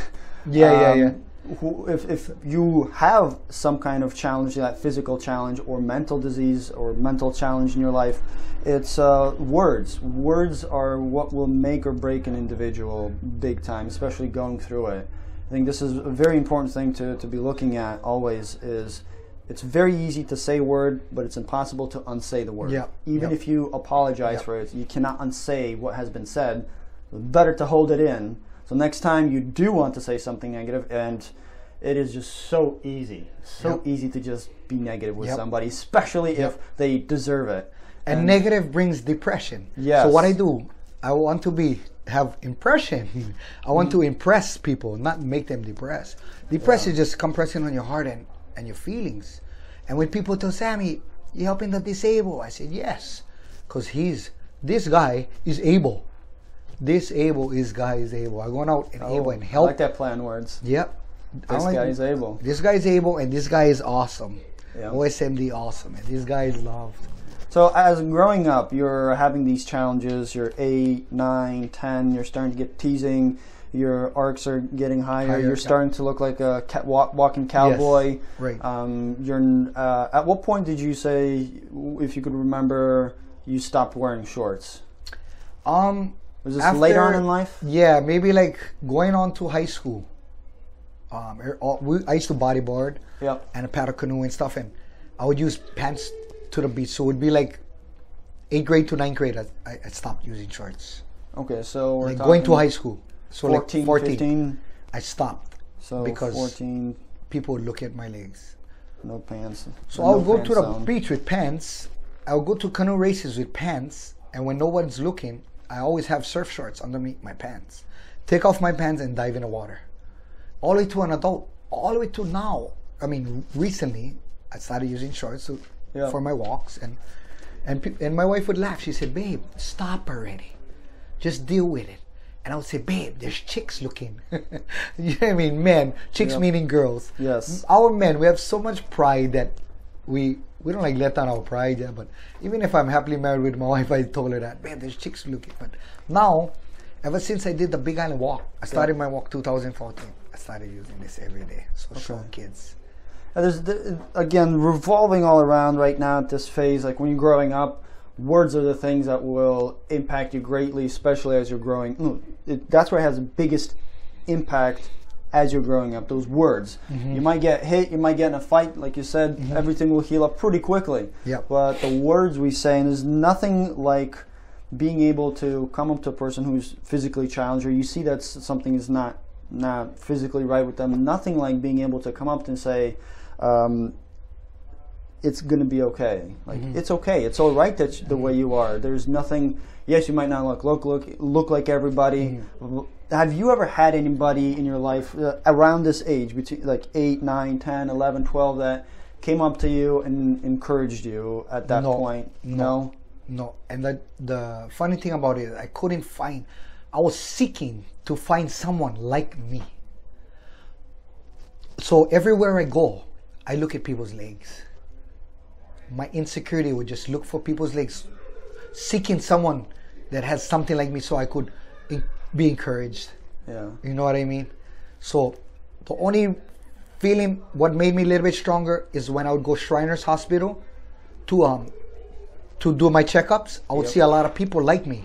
If you have some kind of challenge, that physical challenge or mental disease or mental challenge in your life, it's words. Words are what will make or break an individual big time, especially going through it. I think this is a very important thing to be looking at always. Is it's very easy to say a word, but it's impossible to unsay the word. Even if you apologize for it, you cannot unsay what has been said. Better to hold it in. So next time you do want to say something negative, and it is just so easy to just be negative with somebody, especially if they deserve it. And negative brings depression. So what I do, I want to have impression. I want to impress people, not make them depressed. Depression is just compressing on your heart and your feelings. And when people tell Sammy, you're helping the disabled, I said yes, because this guy is able. This guy is able. I'm going out and able and help. I like that play on words. Yep. This guy is able. This guy is able, and this guy is awesome. OSMD awesome, and this guy is loved. So as growing up, you're having these challenges, you're 8, 9, 10, you're starting to get teasing, your arcs are getting higher, you're starting to look like a walking cowboy. Right. At what point did you say, if you could remember, you stopped wearing shorts? Was this later on in life? Yeah, maybe like going on to high school. I used to bodyboard and paddle canoe and stuff, and I would use pants to the beach. So it would be like 8th grade to 9th grade. I stopped using shorts. Okay, so we're like going to high school. So 14, like 14, 15. I stopped. So because 14. People would look at my legs. No pants. So I'll go to the beach with pants. I'll go to canoe races with pants, and when no one's looking, I always have surf shorts underneath my pants. Take off my pants and dive in the water. All the way to an adult. All the way to now. I mean, recently, I started using shorts for my walks, and my wife would laugh. She said, "Babe, stop already. Just deal with it." And I would say, "Babe, there's chicks looking." You know what I mean? Men, chicks meaning girls. Yes. Our men, we have so much pride that we don't like let down our pride. Yeah, but even if I'm happily married with my wife, I told her that, "Babe, there's chicks looking." But now, ever since I did the Big Island walk, I started my walk 2014. I started using this every day. So showing kids. There's again revolving all around right now at this phase. Like when you're growing up, words are the things that will impact you greatly, especially as you're growing. That's where it has the biggest impact as you're growing up. Those words. You might get hit, you might get in a fight, like you said. Everything will heal up pretty quickly. But the words we say, and there's nothing like being able to come up to a person who's physically challenged, or you see that something is not physically right with them. Nothing like being able to come up and say, it's going to be okay. Like it's okay. It's all right that the way you are. There's nothing. Yes, you might not look like everybody. Have you ever had anybody in your life around this age, between like 8, 9, 10, 11, 12, that came up to you and encouraged you at that point? No. And the funny thing about it, I was seeking to find someone like me. So everywhere I go, I look at people's legs. My insecurity would just look for people's legs, seeking someone that has something like me so I could be encouraged. Yeah. You know what I mean? So the only feeling, what made me a little bit stronger is when I would go Shriners Hospital to do my checkups. I would see a lot of people like me.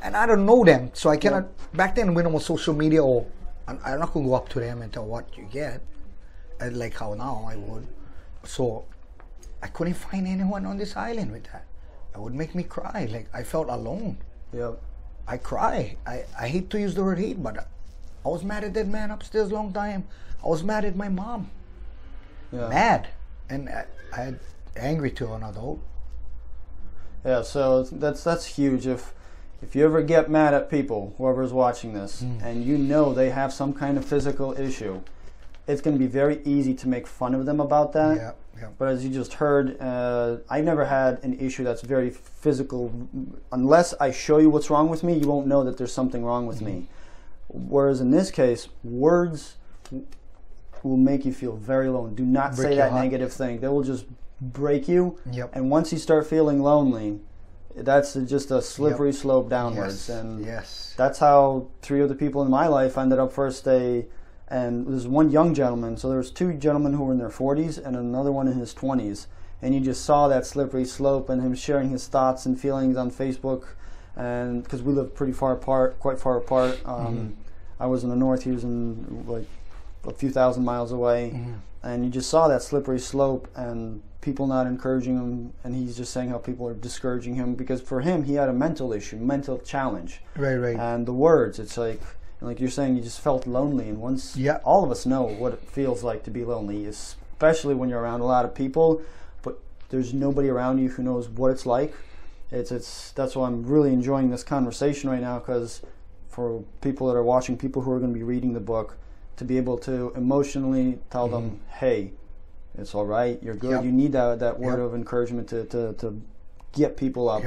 and I don't know them, so I cannot. Back then, when it was social media, I'm not gonna go up to them and tell what you get, like how now I would. So I couldn't find anyone on this island with that. It would make me cry. Like I felt alone. Yep. I cry. I hate to use the word hate, but I was mad at that man upstairs a long time. I was mad at my mom. Yeah. Mad, and I angry to an adult. Yeah, so that's huge. If you ever get mad at people, whoever's watching this, and you know they have some kind of physical issue, it's going to be very easy to make fun of them about that. Yeah, yeah. But as you just heard, I never had an issue that's very physical. Unless I show you what's wrong with me, you won't know that there's something wrong with me. Whereas in this case, words will make you feel very alone. Do not say that negative thing. They will just break you. Yep. And once you start feeling lonely, that's just a slippery slope downwards. Yes. And Yes. that's how 3 other people in my life ended up first. And there's one young gentleman. So there was 2 gentlemen who were in their 40s and another one in his 20s. And you just saw that slippery slope and him sharing his thoughts and feelings on Facebook. And because we live pretty far apart, quite far apart. I was in the north, he was in like a few thousand miles away. And you just saw that slippery slope and people not encouraging him, and he's just saying how people are discouraging him because for him he had a mental issue, mental challenge. Right. And the words, it's like you're saying, you just felt lonely, and once all of us know what it feels like to be lonely, especially when you're around a lot of people, but there's nobody around you who knows what it's like. That's why I'm really enjoying this conversation right now, because for people that are watching, people who are going to be reading the book, to be able to emotionally tell them, hey, it's all right, you're good. You need that word of encouragement to get people up.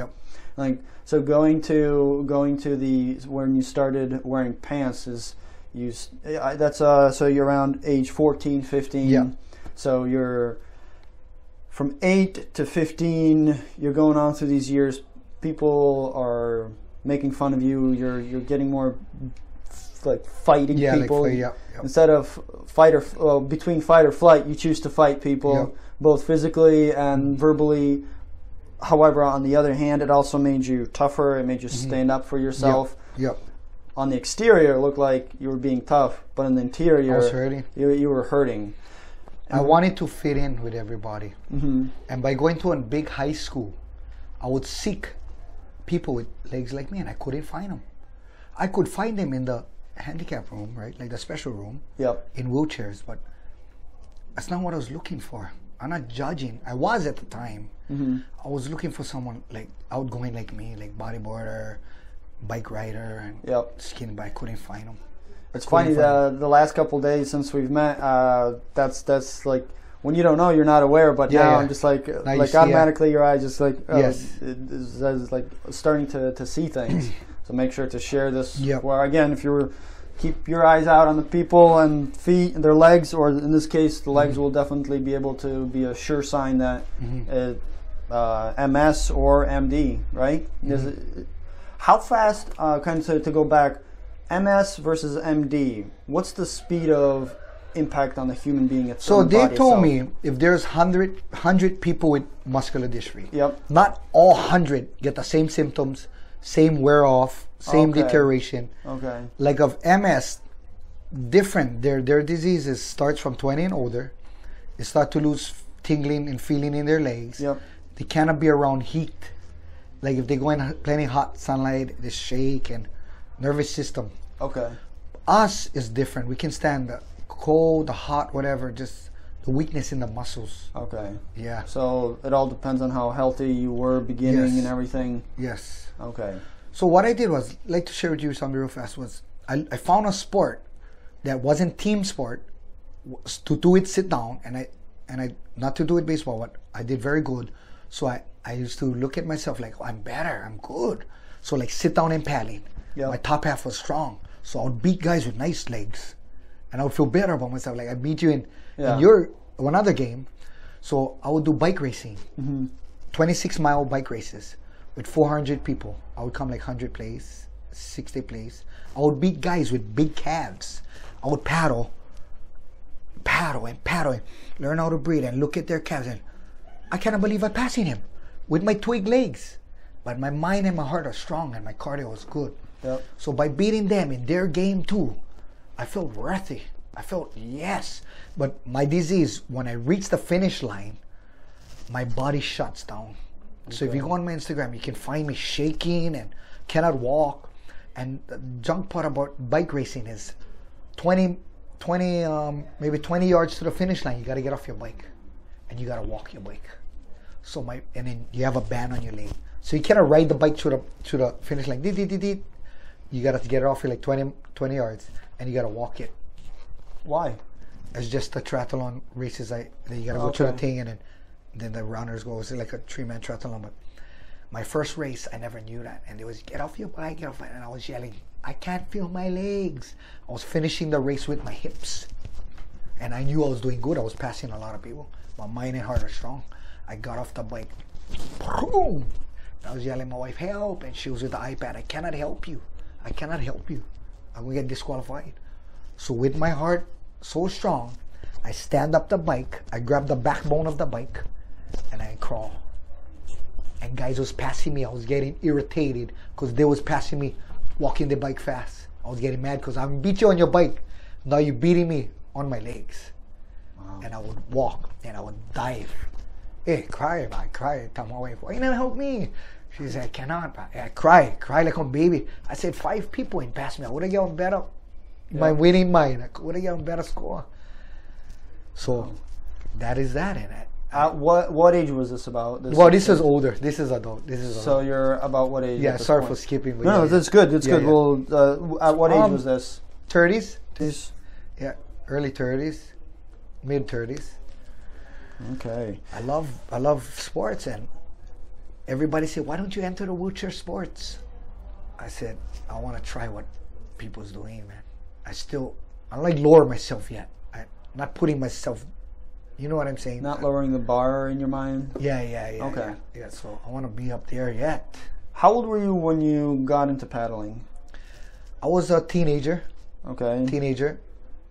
Like, so going to the when you started wearing pants is so you're around age 14, 15. So you're from 8 to 15, you're going on through these years, people are making fun of you, you're getting more like fighting people. Instead of between fight or flight, you choose to fight people, both physically and verbally. However, on the other hand, it also made you tougher. It made you stand up for yourself. On the exterior, it looked like you were being tough, but in the interior, I was hurting. You were hurting. I wanted to fit in with everybody. And by going to a big high school, I would seek people with legs like me, and I couldn't find them. I could find them in the handicap room, right? Like the special room, in wheelchairs, but that's not what I was looking for. I'm not judging. I was at the time. I was looking for someone like outgoing like me, like bodyboarder, bike rider, and skinny, but I couldn't find them. It's funny, the last couple of days since we've met, that's like, when you don't know, you're not aware, but now I'm just like automatically your eyes just like, it's like starting to see things. So make sure to share this. Where again, if you keep your eyes out on the people and feet and their legs, or in this case, the legs will definitely be able to be a sure sign that MS or MD, right? How fast, kind of to go back, MS versus MD, what's the speed of impact on the human being itself? So they told me if there's 100 people with muscular dystrophy, not all 100 get the same symptoms, same wear off, same deterioration. Like of MS, different. Their diseases starts from 20 and older. They start to lose tingling and feeling in their legs. They cannot be around heat. Like if they go in plenty hot sunlight, they shake, and nervous system. Us is different. We can stand the cold, the hot, whatever, just the weakness in the muscles. So it all depends on how healthy you were beginning and everything. So what I did was, I'd like to share with you something real fast, was I found a sport that wasn't team sport, to do it sit down, and I not to do it baseball, but I did very good. So I used to look at myself like, oh, I'm better, I'm good. So like sit down and paddling. My top half was strong. So I would beat guys with nice legs. And I would feel better about myself. Like I beat you in your one other game. So I would do bike racing, 26-mile bike races with 400 people. I would come like 100 place, 60 place. I would beat guys with big calves. I would paddle, learn how to breathe and look at their calves. And I cannot believe I'm passing him with my twig legs. But my mind and my heart are strong, and my cardio was good. Yep. So by beating them in their game too, I felt worthy. I felt yes. But my disease, when I reach the finish line, my body shuts down. Okay. So if you go on my Instagram, you can find me shaking and cannot walk. And the junk part about bike racing is 20 maybe 20 yards to the finish line, you got to get off your bike and you got to walk your bike. So and then you have a band on your leg. So you cannot ride the bike to the finish line. You got to get it off you like 20 yards and you got to walk it. Why? It's just the triathlon races. You got to go to the thing, and then the runners go. It's like a 3-man triathlon. But my first race, I never knew that. And it was, get off your bike, get off. And I was yelling, I can't feel my legs. I was finishing the race with my hips. And I knew I was doing good. I was passing a lot of people. My mind and heart are strong. I got off the bike. Boom! I was yelling at my wife, help. And she was with the iPad. I cannot help you. I cannot help you. I'm going to get disqualified. So with my heart so strong, I stand up the bike. I grab the backbone of the bike. And I crawl. And guys was passing me. I was getting irritated because they was passing me walking the bike fast. I was getting mad because I beat you on your bike. Now you're beating me on my legs. Wow. And I would walk and I would dive. Hey, cry, man, cry. Tell my wife, why you never help me? She said, I cannot. I cry like a baby. I said, 5 people in past me. I would have gotten better. My winning mind. I would have gotten better score. So that is that. And what age was this about? This is older. This is adult. So you're about what age? Yeah, sorry for skipping. But no, that's good. That's good. Yeah. Well, at what age was this? 30s. This. Yeah, early 30s, mid 30s. Okay. I love sports, and everybody said, why don't you enter the wheelchair sports? I said, I want to try what people's doing, man. I don't like lower myself yet. I'm not putting myself, you know what I'm saying? Not lowering the bar in your mind? Yeah. Okay. Yeah, so I want to be up there yet. How old were you when you got into paddling? I was a teenager. Okay. Teenager.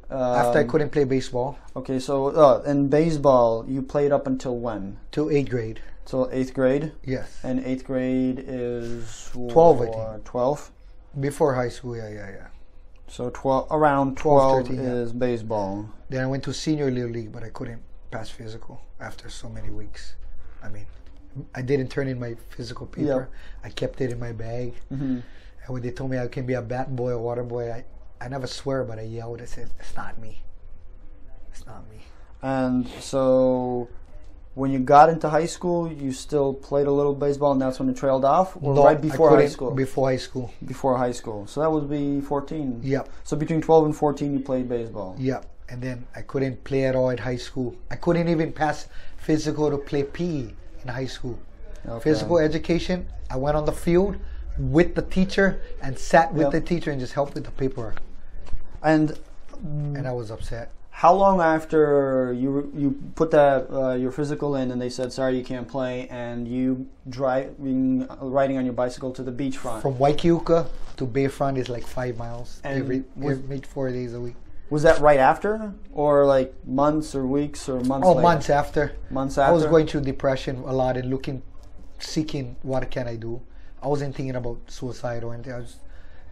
After I couldn't play baseball. Okay, so in baseball, you played up until when? Till 8th grade. Till 8th grade? Yes. And 8th grade is 12, I think. 12? Before high school, yeah. So around 12 13, is baseball. Then I went to senior little league, but I couldn't pass physical after so many weeks. I mean, I didn't turn in my physical paper. Yep. I kept it in my bag. Mm-hmm. And when they told me I can be a bat boy or water boy, I never swear, but I yelled. I said, it's not me. It's not me. And so when you got into high school, you still played a little baseball, and that's when it trailed off? Or no, right before high school? Before high school. Before high school. So that would be 14. Yep. So between 12 and 14, you played baseball. Yep. And then I couldn't play at all at high school. I couldn't even pass physical to play PE in high school. Okay. Physical education, I went on the field with the teacher and sat with the teacher and just helped with the paperwork. And I was upset. How long after you put that your physical in and they said, sorry, you can't play, and you riding on your bicycle to the beachfront? From Waikiki to Bayfront is like 5 miles every 4 days a week. Was that right after, or like months or weeks or months later? Months after. Months after? I was going through depression a lot and seeking what can I do. I wasn't thinking about suicide or anything. I was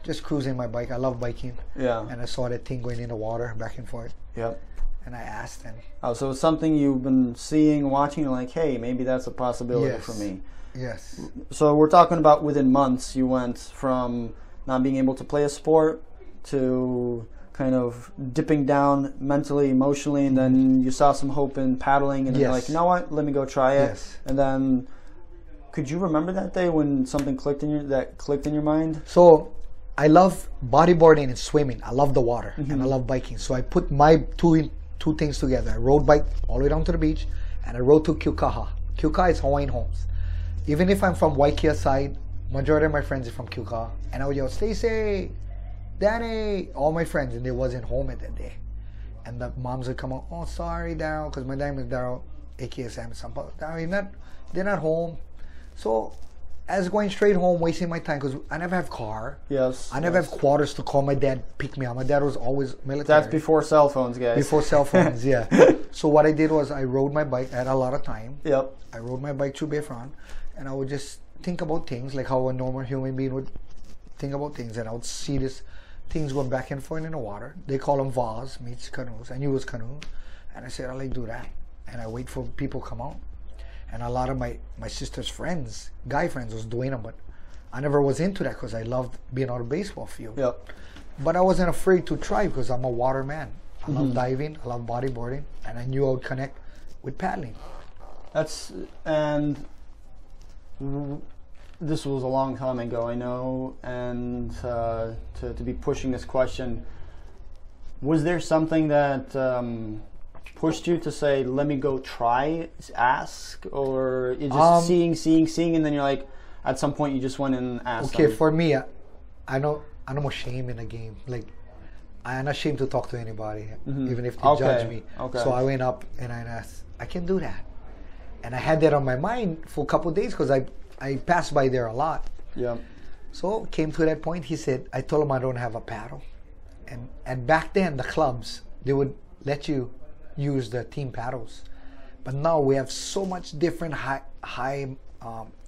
just cruising my bike. I love biking. Yeah. And I saw that thing going in the water back and forth. Yep. And I asked him. Oh, so it's something you've been seeing, watching, like, hey, maybe that's a possibility for me. Yes. So we're talking about within months, you went from not being able to play a sport to kind of dipping down mentally, emotionally, and then you saw some hope in paddling, and you're like, you know what, let me go try it. Yes. And then, could you remember that day when something clicked in your mind? So I love bodyboarding and swimming. I love the water, and I love biking. So I put my two things together. I rode bike all the way down to the beach, and I rode to Kiukaha. Kiukaha is Hawaiian homes. Even if I'm from Waikiki side, majority of my friends are from Kiukaha, and I would yell, Stacey, Danny, all my friends, and they wasn't home at that day. And the moms would come out, oh, sorry, Daryl, because my name is Daryl, aka Sammy Sampa. They're not home. So I was going straight home, wasting my time because I never have car. Yes. I never have quarters to call my dad, pick me up. My dad was always military. That's before cell phones, guys. Before cell phones, yeah. So what I did was I rode my bike. I had a lot of time. Yep. I rode my bike through Bayfront, and I would just think about things like how a normal human being would think about things, and I would see this things going back and forth in the water. They call them vase meets canoes. I knew it was canoe, and I said I like do that, and I wait for people to come out. And a lot of my sister's friends, guy friends, was doing them, but I never was into that because I loved being on a baseball field. Yep. But I wasn't afraid to try because I'm a water man. I love diving, I love bodyboarding, and I knew I would connect with paddling. This was a long time ago, I know, and to be pushing this question, was there something that pushed you to say, let me go try, ask, or you just seeing, and then you're like, at some point you just went and asked Okay, them? for me, I know I'm ashamed in a game. Like, I'm not ashamed to talk to anybody, even if they judge me. Okay. So I went up and I asked, I can do that. And I had that on my mind for a couple of days because I passed by there a lot. Yeah. So came to that point, he said, I told him I don't have a paddle. And back then, the clubs, they would let you use the team paddles. But now we have so much different high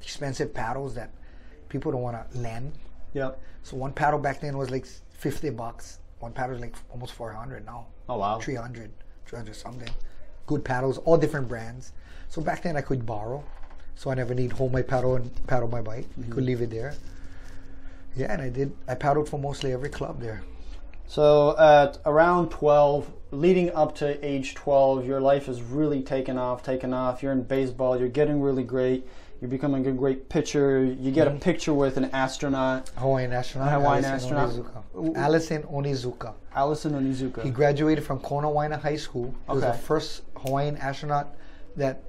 expensive paddles that people don't want to lend. Yep. So one paddle back then was like $50. One paddle is like almost 400 now. Oh, wow. 300 something. Good paddles, all different brands. So back then I could borrow. So I never need hold my paddle and paddle my bike. I could leave it there. Yeah, and I paddled for mostly every club there. So at around 12, leading up to age 12, your life is really taken off. You're in baseball, you're getting really great. You're becoming a great pitcher. You get a picture with an astronaut. Hawaiian astronaut. Allison Onizuka. He graduated from Kona Waina High School. He was the first Hawaiian astronaut that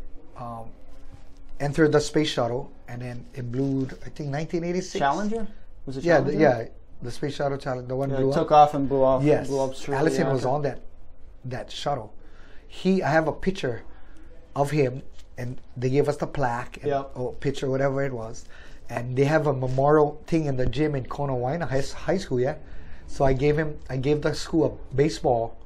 entered the space shuttle, and then it blew, I think, 1986. Challenger? Was it Challenger? Yeah, the space shuttle challenge, the one blew up. Took off and blew off. Yes, blew up straight. Allison was on that shuttle. I have a picture of him, and they gave us the plaque or picture, whatever it was, and they have a memorial thing in the gym in Kona Waina High School. Yeah, so I gave the school a baseball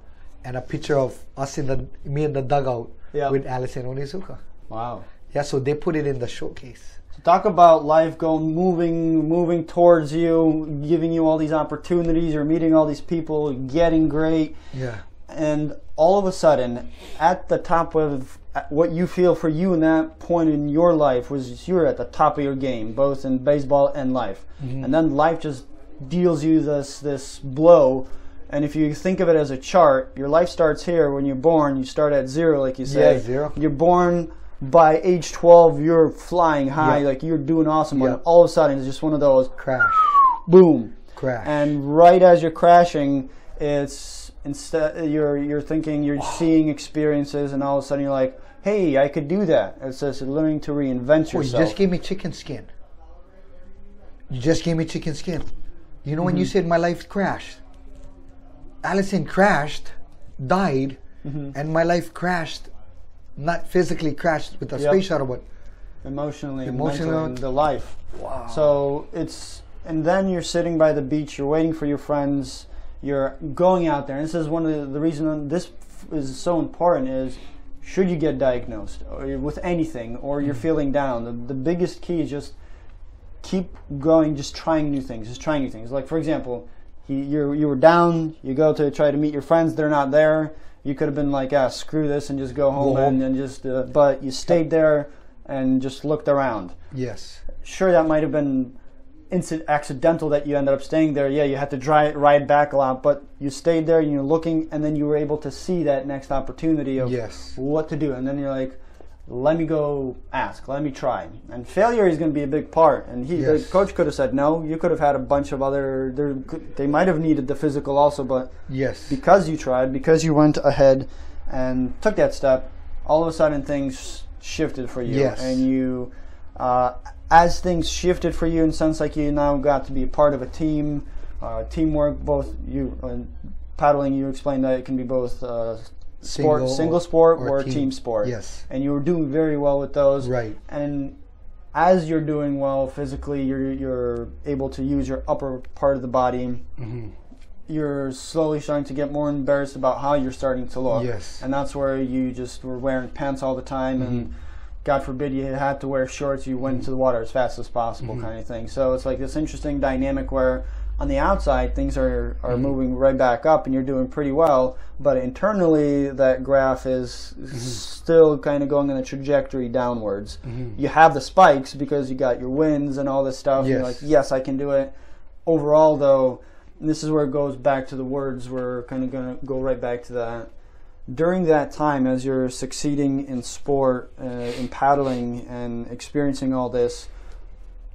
and a picture of us me in the dugout with Allison Onizuka. Wow. Yeah, so they put it in the showcase. So talk about life moving towards you, giving you all these opportunities. You're meeting all these people, getting great. Yeah. And all of a sudden, at the top of what you feel for you in that point in your life was you're at the top of your game, both in baseball and life. And then life just deals you this blow. And if you think of it as a chart, your life starts here when you're born. You start at 0, like you say. Yeah, 0. You're born. By age 12, you're flying high, like you're doing awesome. But all of a sudden, it's just one of those crash, boom, crash. And right as you're crashing, it's instead you're thinking, you're seeing experiences, and all of a sudden you're like, hey, I could do that. It's just learning to reinvent yourself. You just gave me chicken skin. You know when you said my life crashed? Allison crashed, died, and my life crashed. Not physically crashed with the space shuttle, but emotionally, mentally, the life. Wow. So and then you're sitting by the beach, you're waiting for your friends, you're going out there. And this is one of the reasons this is so important is, should you get diagnosed or with anything, or you're feeling down, the biggest key is just keep going, just trying new things. Like, for example, you were down, you go to try to meet your friends, they're not there. You could have been like, screw this and just go home. And just, but you stayed there and just looked around. Yes. Sure, that might have been accidental that you ended up staying there. Yeah, you had to ride back a lot, but you stayed there and you're looking, and then you were able to see that next opportunity of what to do. And then you're like, let me go ask, let me try. And failure is going to be a big part. And the coach could have said no. You could have had a bunch of they might have needed the physical also, but because you tried, because you went ahead and took that step, all of a sudden things shifted for you. Yes. And you, as things shifted for you, and sounds like you now got to be a part of a team, teamwork, both you paddling, you explained that it can be both single sport or team sport. Yes. And you were doing very well with those. Right. And as you're doing well physically, you're able to use your upper part of the body. You're slowly starting to get more embarrassed about how you're starting to look. Yes. And that's where you just were wearing pants all the time, and God forbid you had to wear shorts, you went into the water as fast as possible, kind of thing. So it's like this interesting dynamic where on the outside things are moving right back up and you're doing pretty well, but internally that graph is still kind of going on a trajectory downwards. You have the spikes because you got your wins and all this stuff. Yes. You're like, yes, I can do it. Overall, though, and this is where it goes back to the words. We're kind of going to go right back to that. During that time, as you're succeeding in sport, in paddling, and experiencing all this,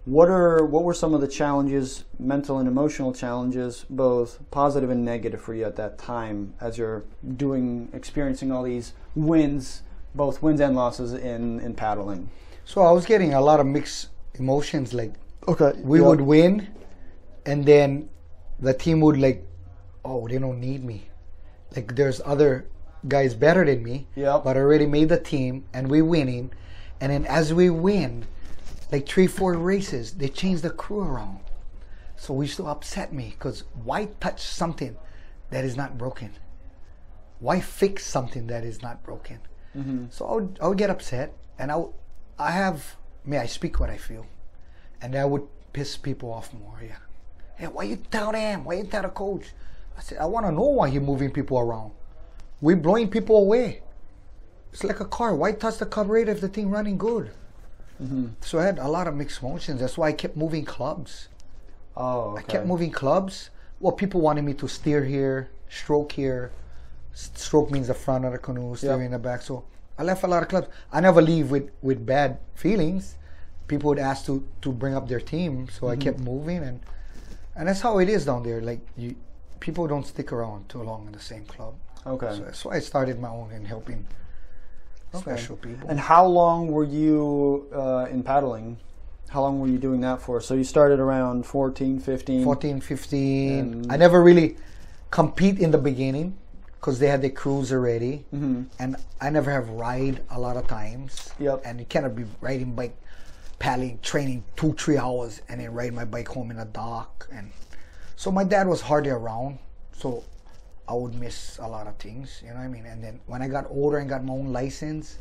what were some of the challenges, mental and emotional challenges, both positive and negative for you at that time, as you're experiencing all these wins, both wins and losses in paddling? So I was getting a lot of mixed emotions. Like, we would win, and then the team would like, oh, they don't need me. Like, there's other guys better than me, but I already made the team, and we're winning. And then as we win, like 3-4 races, they change the crew around. So it used to upset me, because why touch something that is not broken? Why fix something that is not broken? So I would get upset, and I speak what I feel, and that would piss people off more. Hey, why you tell them? Why you tell the coach? I said, I want to know why you're moving people around. We're blowing people away. It's like a car. Why touch the carburetor if the thing running good? So I had a lot of mixed emotions. That's why I kept moving clubs. I kept moving clubs. Well, people wanted me to steer here, stroke here. Stroke means the front of the canoe, steering in the back. So I left a lot of clubs. I never leave with bad feelings. People would ask to bring up their team, so I kept moving, and that's how it is down there. Like, people don't stick around too long in the same club. So that's why I started my own and helping special people. And how long were you in paddling? How long were you doing that for? So you started around 14, 15? 14, 15. I never really compete in the beginning because they had their crews already. And I never have ride a lot of times. And you cannot be riding bike, paddling, training 2-3 hours, and then riding my bike home in a dock. And so my dad was hardly around, so I would miss a lot of things, you know what I mean? And then when I got older and got my own license,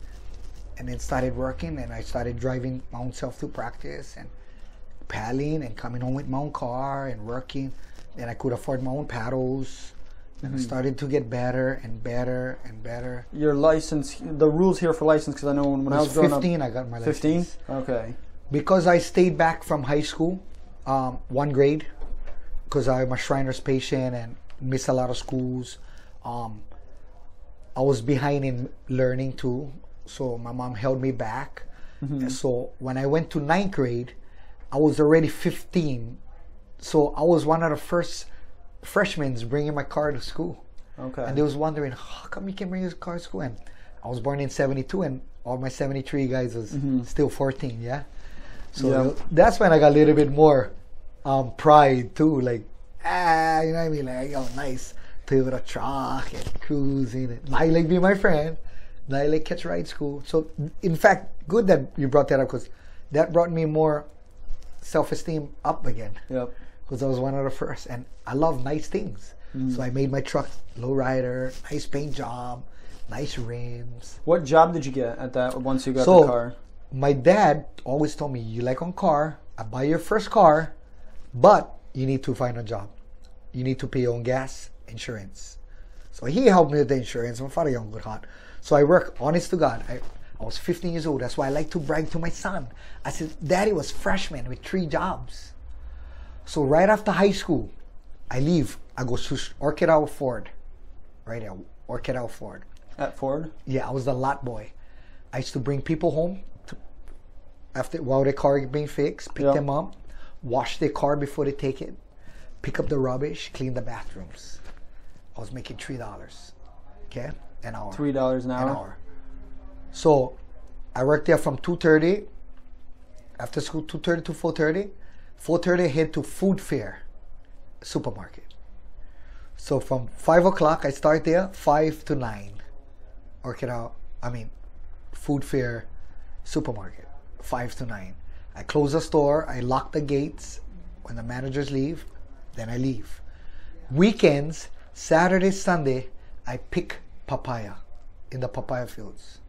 and then started working, and I started driving my own self to practice and paddling and coming home with my own car and working, then I could afford my own paddles. And I started to get better and better and better. Your license, the rules here for license, because I know when I was growing 15, up, I got my 15? license. Okay. Because I stayed back from high school, 1 grade, because I'm a Shriners patient and missed a lot of schools. I was behind in learning too, so my mom held me back. And so when I went to 9th grade, I was already 15. So I was one of the first freshmen bringing my car to school. And they was wondering, how come you can bring your car to school? And I was born in 72, and all my 73 guys was still 14, So that's when I got a little bit more pride too, like, you know what I mean? Like, yo, nice Toyota truck and cruising. And Nile be my friend. Nile catch ride school. So, in fact, good that you brought that up, because that brought me more self-esteem up again. Because I was one of the first, and I love nice things. So I made my truck lowrider, nice paint job, nice rims. What job did you get at that once you got the car? My dad always told me, you like on car, I buy your first car, but you need to find a job. You need to pay your own gas, insurance. So he helped me with the insurance. My father young good heart. So I work, honest to God. I was 15 years old. That's why I like to brag to my son. I said, Daddy was freshman with 3 jobs. So right after high school, I leave. I go to Orchid Isle Ford. Right there, Orchid Isle Ford. At Ford? Yeah, I was the lot boy. I used to bring people home while their car being fixed, pick them up, wash their car before they take it, pick up the rubbish, clean the bathrooms. I was making $3, okay, an hour. $3 an hour? So I worked there from 2:30, after school 2:30 to 4:30. 4:30 I head to food fair, supermarket. So from 5 o'clock I start there, 5 to 9. Food fair, supermarket, 5 to 9. I close the store, I lock the gates. When the managers leave, then I leave. Weekends, Saturday, Sunday, I pick papaya in the papaya fields.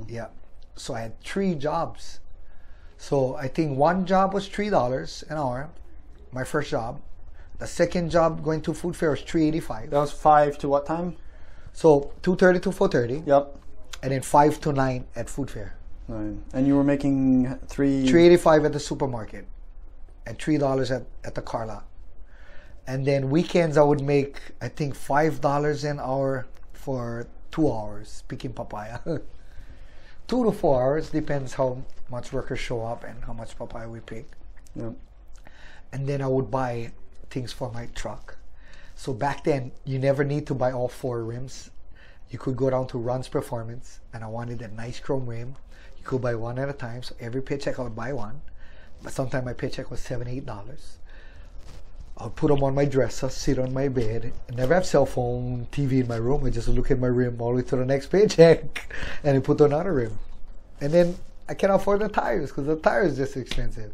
Yeah. So I had 3 jobs. So I think one job was $3 an hour, my first job. The second job going to food fair was $3.85. That was 5 to what time? So 2:30 to 4:30. Yep. And then 5 to 9 at food fair. Right. And you were making $3.85 at the supermarket and $3 at the car lot. And then weekends I would make, I think, $5 an hour for 2 hours picking papaya. 2 to 4 hours, depends how much workers show up and how much papaya we pick. Yep. And then I would buy things for my truck. So back then, you never need to buy all 4 rims. You could go down to Ron's Performance, and I wanted a nice chrome rim. You could buy one at a time, so every paycheck I would buy one. But sometimes my paycheck was $7, $8. I would put them on my dresser, sit on my bed. I never have cell phone, TV in my room. I just look at my rim all the way to the next paycheck, and I put another rim. And then I can't afford the tires because the tires is just expensive.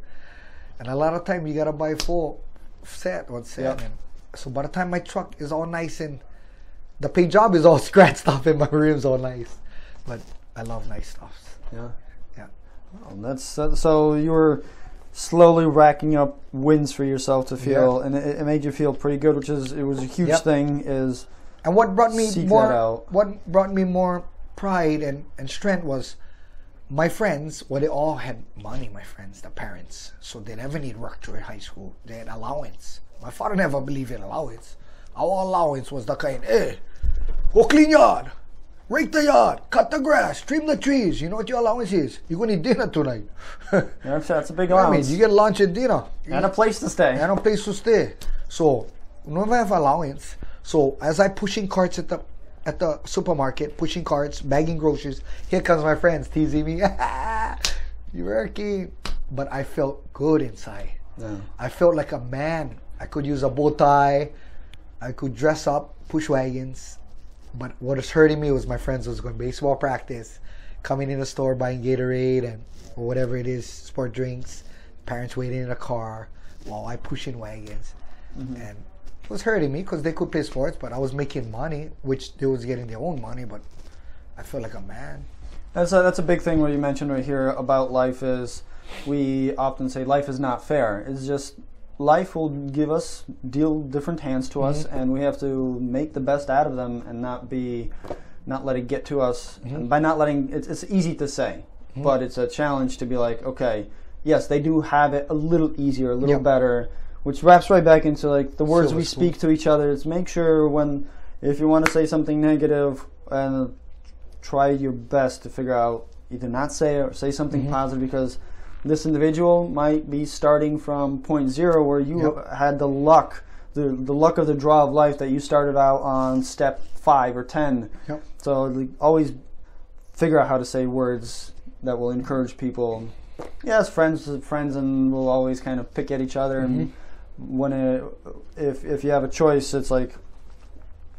And a lot of time you gotta buy full set. Yep. And so by the time my truck is all nice and the paint job is all scratched up and my rims all nice, but I love nice stuff. Yeah. Yeah. Well, that's so you were slowly racking up wins for yourself to feel, and it made you feel pretty good, it was a huge thing. Is and what brought me more what brought me more pride and strength was my friends. Well, they all had money. My friends, the parents, so they never need work through high school. They had allowance. My father never believed in allowance. Our allowance was the kind, hey, go clean yard, rake the yard, cut the grass, trim the trees. You know what your allowance is? You're going to eat dinner tonight. That's a big allowance. I mean, you get lunch and dinner. And a place to stay. And a place to stay. So, we never have allowance. So, as I pushing carts at the supermarket, pushing carts, bagging groceries, here comes my friends teasing me. You're working. But I felt good inside. Yeah. I felt like a man. I could use a bow tie. I could dress up, push wagons. But what was hurting me was my friends was going to baseball practice, coming in the store, buying Gatorade and or whatever it is, sport drinks, parents waiting in the car while I pushing wagons. Mm-hmm. And it was hurting me because they could play sports, but I was making money, which they was getting their own money, but I felt like a man. That's a big thing what you mentioned right here about life is we often say life is not fair. It's just life will deal different hands to us, and we have to make the best out of them and not let it get to us. And by not letting it's easy to say, but it's a challenge to be like, okay, yes, they do have it a little easier, a little better, which wraps right back into like the words we speak to each other. It's make sure if you want to say something negative, and try your best to figure out either not say it or say something positive, because this individual might be starting from point zero where you had the luck of the draw of life that you started out on step 5 or 10. Yep. So always figure out how to say words that will encourage people. Yes, friends, and we'll always kind of pick at each other. And if you have a choice, it's like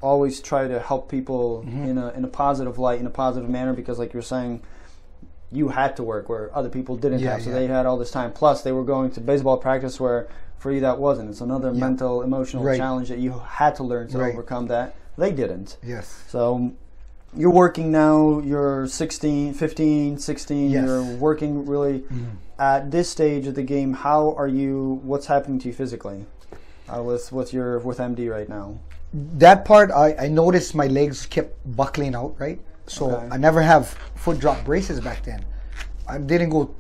always try to help people in a positive light, in a positive manner, because like you're saying, you had to work where other people didn't have, so they had all this time. Plus, they were going to baseball practice where for you that wasn't. It's another mental, emotional challenge that you had to learn to overcome that. They didn't. Yes. So you're working now, you're 15, 16, you're working really. At this stage of the game, what's happening to you physically with MD right now? That part, I noticed my legs kept buckling out, right? So I never have foot drop braces back then. I didn't go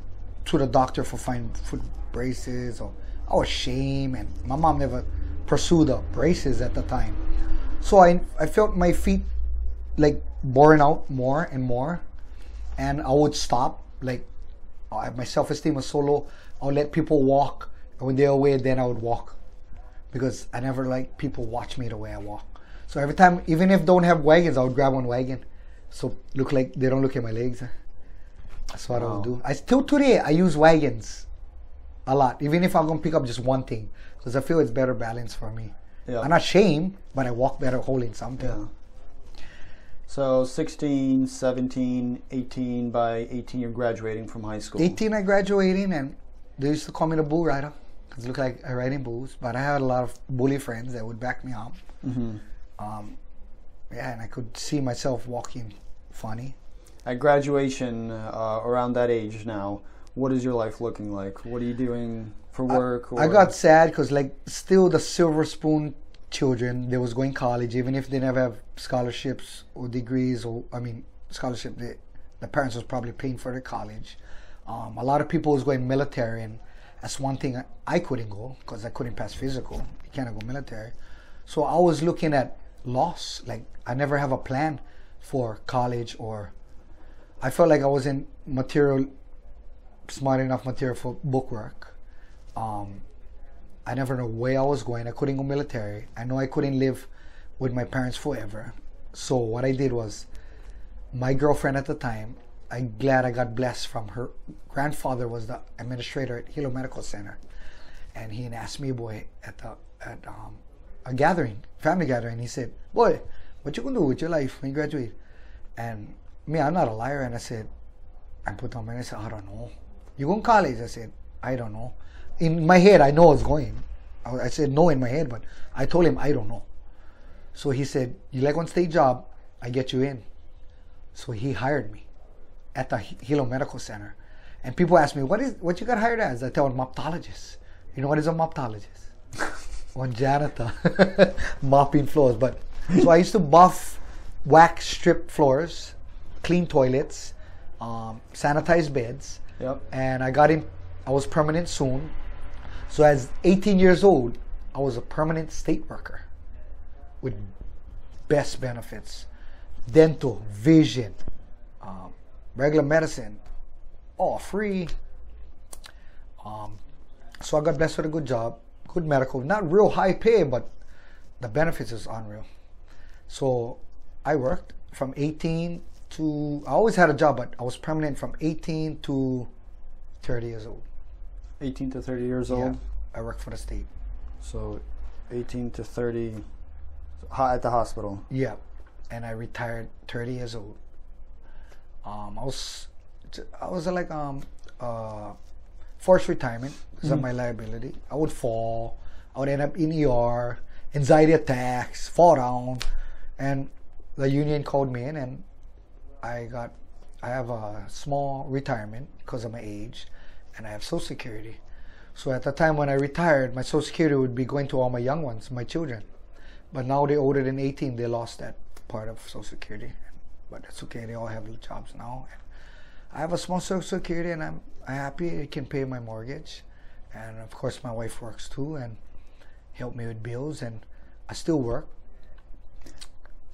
to the doctor for finding foot braces, or I was ashamed, and my mom never pursued the braces at the time. So I felt my feet like boring out more and more, and I would stop. Like my self-esteem was so low, I would let people walk, and when they're away, then I would walk, because I never like people watch me the way I walk. So every time, even if don't have wagons, I would grab one wagon. So look like they don't look at my legs. That's what I would do. Still today, I use wagons a lot, even if I'm going to pick up just one thing, because I feel it's better balance for me. Yeah. I'm not ashamed, but I walk better holding something. Yeah. So 16, 17, 18. By 18, you're graduating from high school. 18, I graduating, and they used to call me the bull rider because it looked like I ride in bulls. But I had a lot of bully friends that would back me up. Mm-hmm. Yeah, and I could see myself walking funny. At graduation, around that age now, what is your life looking like? What are you doing for work? I got sad because, like, still the silver spoon children, they was going college, even if they never have scholarships or degrees, or, I mean, scholarship, the parents was probably paying for their college. A lot of people was going military, and that's one thing I couldn't go because I couldn't pass physical. You can't go military. So I was looking at loss. Like, I never have a plan for college, or I felt like I wasn't smart enough material for book work. I never know where I was going. I couldn't go military. I know I couldn't live with my parents forever. So what I did was, my girlfriend at the time, I'm glad I got blessed from her grandfather was the administrator at Hilo Medical Center, and he asked me, boy, at a gathering, family gathering, he said, boy, what you gonna do with your life when you graduate? And me, I'm not a liar, and I said, I put on my, I said, I don't know. You going to college? I said, I don't know. In my head, I know I was going. I said no in my head, but I told him I don't know. So he said, you like one state job, I get you in. So he hired me at the Hilo Medical Center. And people ask me, what you got hired as? I tell them, moptologist. You know what is a moptologist? One janitor, mopping floors. But so I used to buff, wax, strip floors, clean toilets, sanitize beds. Yep. And I was permanent soon. So as 18 years old, I was a permanent state worker with best benefits, dental, vision, regular medicine, all free. So I got blessed with a good job, good medical, not real high pay, but the benefits is unreal. So I worked from 18 to, I always had a job, but I was permanent from 18 to 30 years old. 18 to 30 years old? Yeah, I worked for the state. So 18 to 30 at the hospital? Yeah, and I retired 30 years old. I was like forced retirement because of my liability. I would fall, I would end up in ER, anxiety attacks, fall down, and the union called me in, and I have a small retirement because of my age, and I have Social Security. So at the time when I retired, my Social Security would be going to all my young ones, my children. But now they're older than 18, they lost that part of Social Security. But that's okay, they all have jobs now. And I have a small Social Security, and I'm happy it can pay my mortgage. And of course my wife works too and help me with bills, and I still work.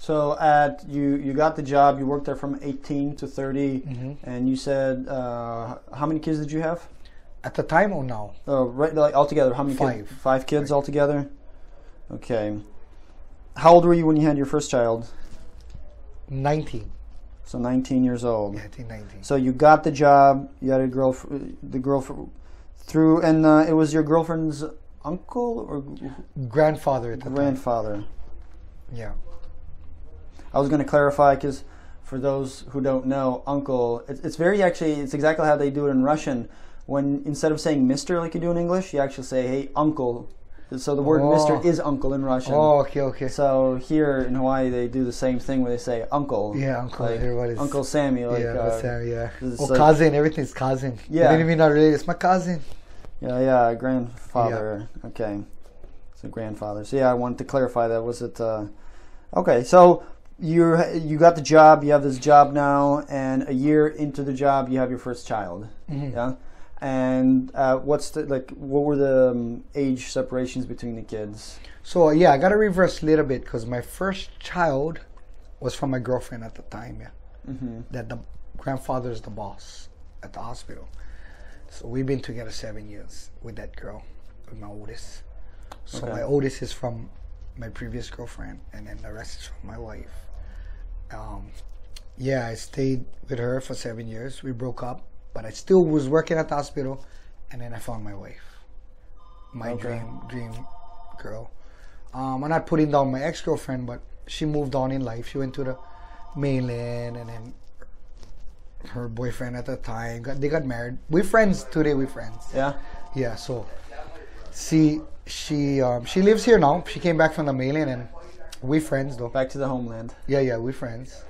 So you got the job, you worked there from 18 to 30, and you said, how many kids did you have? At the time or now? Right, like altogether, how many kids? 5. 5 kids altogether? Okay. How old were you when you had your first child? 19. So 19 years old. Yeah, I think 19. So you got the job, you had a girlfriend through, and it was your girlfriend's uncle or grandfather at the grandfather. time. Yeah. I was going to clarify because for those who don't know, uncle, it's exactly how they do it in Russian. When instead of saying Mr. like you do in English, you actually say, hey, uncle. So the word Mr. is uncle in Russian. Oh, okay. So here in Hawaii, they do the same thing where they say uncle. Yeah, uncle. Like everybody's Uncle Sammy. Like, yeah, Sammy, yeah. Or like, cousin, everything's cousin. Yeah. Even if you're not related, it's my cousin. Yeah, grandfather. Yeah. Okay. So grandfather. So yeah, I wanted to clarify that. Was it... Okay, so you got the job, you have this job now, and a year into the job, you have your first child. Yeah? And what were the age separations between the kids? So yeah, I got to reverse a little bit because my first child was from my girlfriend at the time. Yeah, that the grandfather's the boss at the hospital. So we've been together 7 years with that girl, with my oldest. So my oldest is from my previous girlfriend, and then the rest is from my wife. Yeah, I stayed with her for 7 years. We broke up. But I still was working at the hospital, and then I found my wife, my dream girl. I'm not putting down my ex-girlfriend, but she moved on in life. She went to the mainland, and then her boyfriend at the time they got married. We friends today. We friends. Yeah. Yeah. So, she lives here now. She came back from the mainland, and we friends though. Back to the homeland. Yeah, we friends.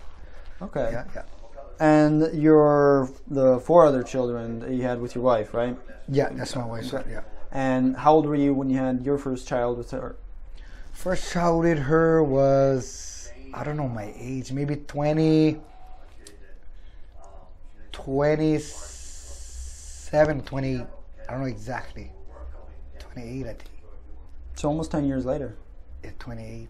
Okay. Yeah. And the 4 other children that you had with your wife, right? Yeah, that's my wife. Yeah. And how old were you when you had your first child with her? First child with her was, I don't know my age, maybe 27, 20, I don't know exactly. 28, I think. So almost 10 years later. Yeah, 28.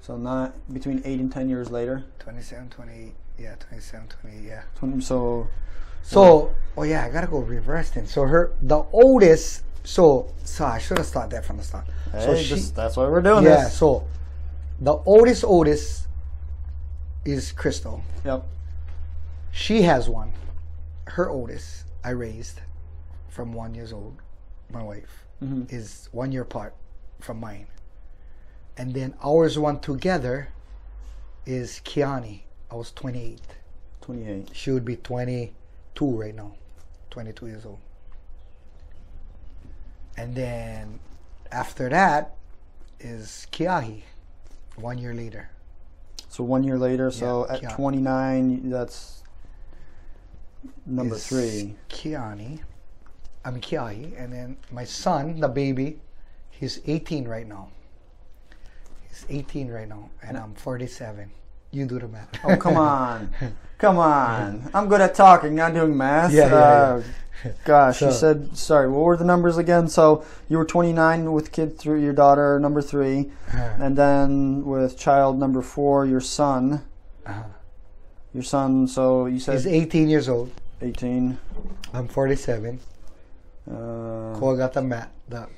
So not between 8 and 10 years later. 27, 28. Yeah, 27, 28, yeah. 20, oh yeah, I gotta go reverse then. So the oldest, so I should have started that from the start. Hey, that's why we're doing this. Yeah, so the oldest is Crystal. Yep. She has one. Her oldest, I raised from 1 year old. My wife is 1 year apart from mine. And then ours one together is Kiani. I was 28. 28. She would be 22 right now. 22 years old. And then after that is Kiahi. 1 year later. So 1 year later, so Yeah, at Kiani. 29, that's number Is 3. Kiahi. And then my son, the baby, he's 18 right now. He's 18 right now, and I'm 47. You do the math. Oh, come on. Come on. I'm good at talking, not doing math. Yeah. Gosh, So- you said, sorry, what were the numbers again? So you were 29 with kid through your daughter, number 3. And then with child number 4, your son. Your son, so you said He's 18 years old. 18. I'm 47. Cole got the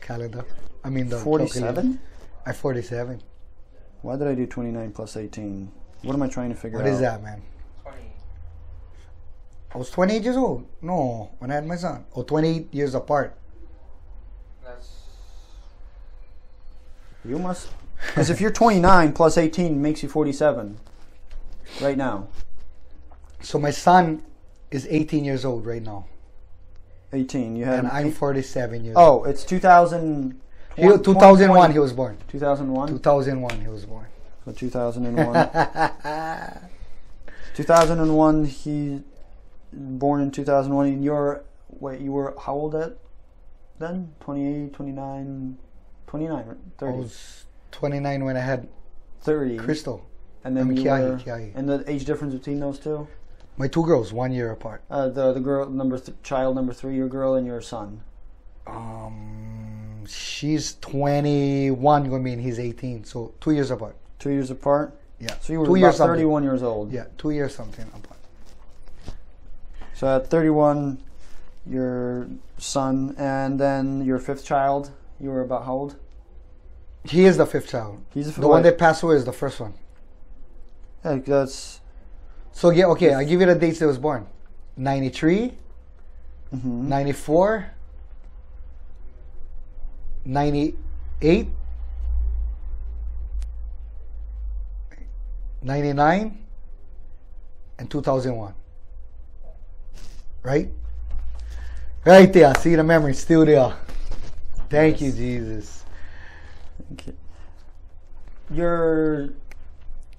calendar. The 47? calculator. I'm 47. Why did I do 29 plus 18? What am I trying to figure out? What is that, man? 20. I was 28 years old. No, when I had my son. 28 years apart. That's You must. Because if you're 29 plus 18 makes you 47 right now. So my son is 18 years old right now. 18. You had And I'm 47 years old. Oh, it's 2000. 2001 he was born. 2001. 2001 he was born. So 2001. 2001. He born in 2001. And you were how old then? 28, 29, 29, right? 30. I was 29 when I had 30. Crystal. And then you Kiahi, were. Kiahi. And the age difference between those two? My 2 girls, 1 year apart. The girl child number 3, your girl, and your son. She's 21 going to be, and he's 18. So 2 years apart. 2 years apart. Yeah. So you were 2 about years something. 31 years old. Yeah, 2 years something apart. So at 31, your son, and then your 5th child, you were about how old? He is the 5th child. He's The one that passed away is the first one. Yeah, that's. So yeah, okay, I'll give you the dates that was born. 93, 94, 98, 99, and 2001. Right? Right there. See, the memory still there. Thank you, Jesus. Okay.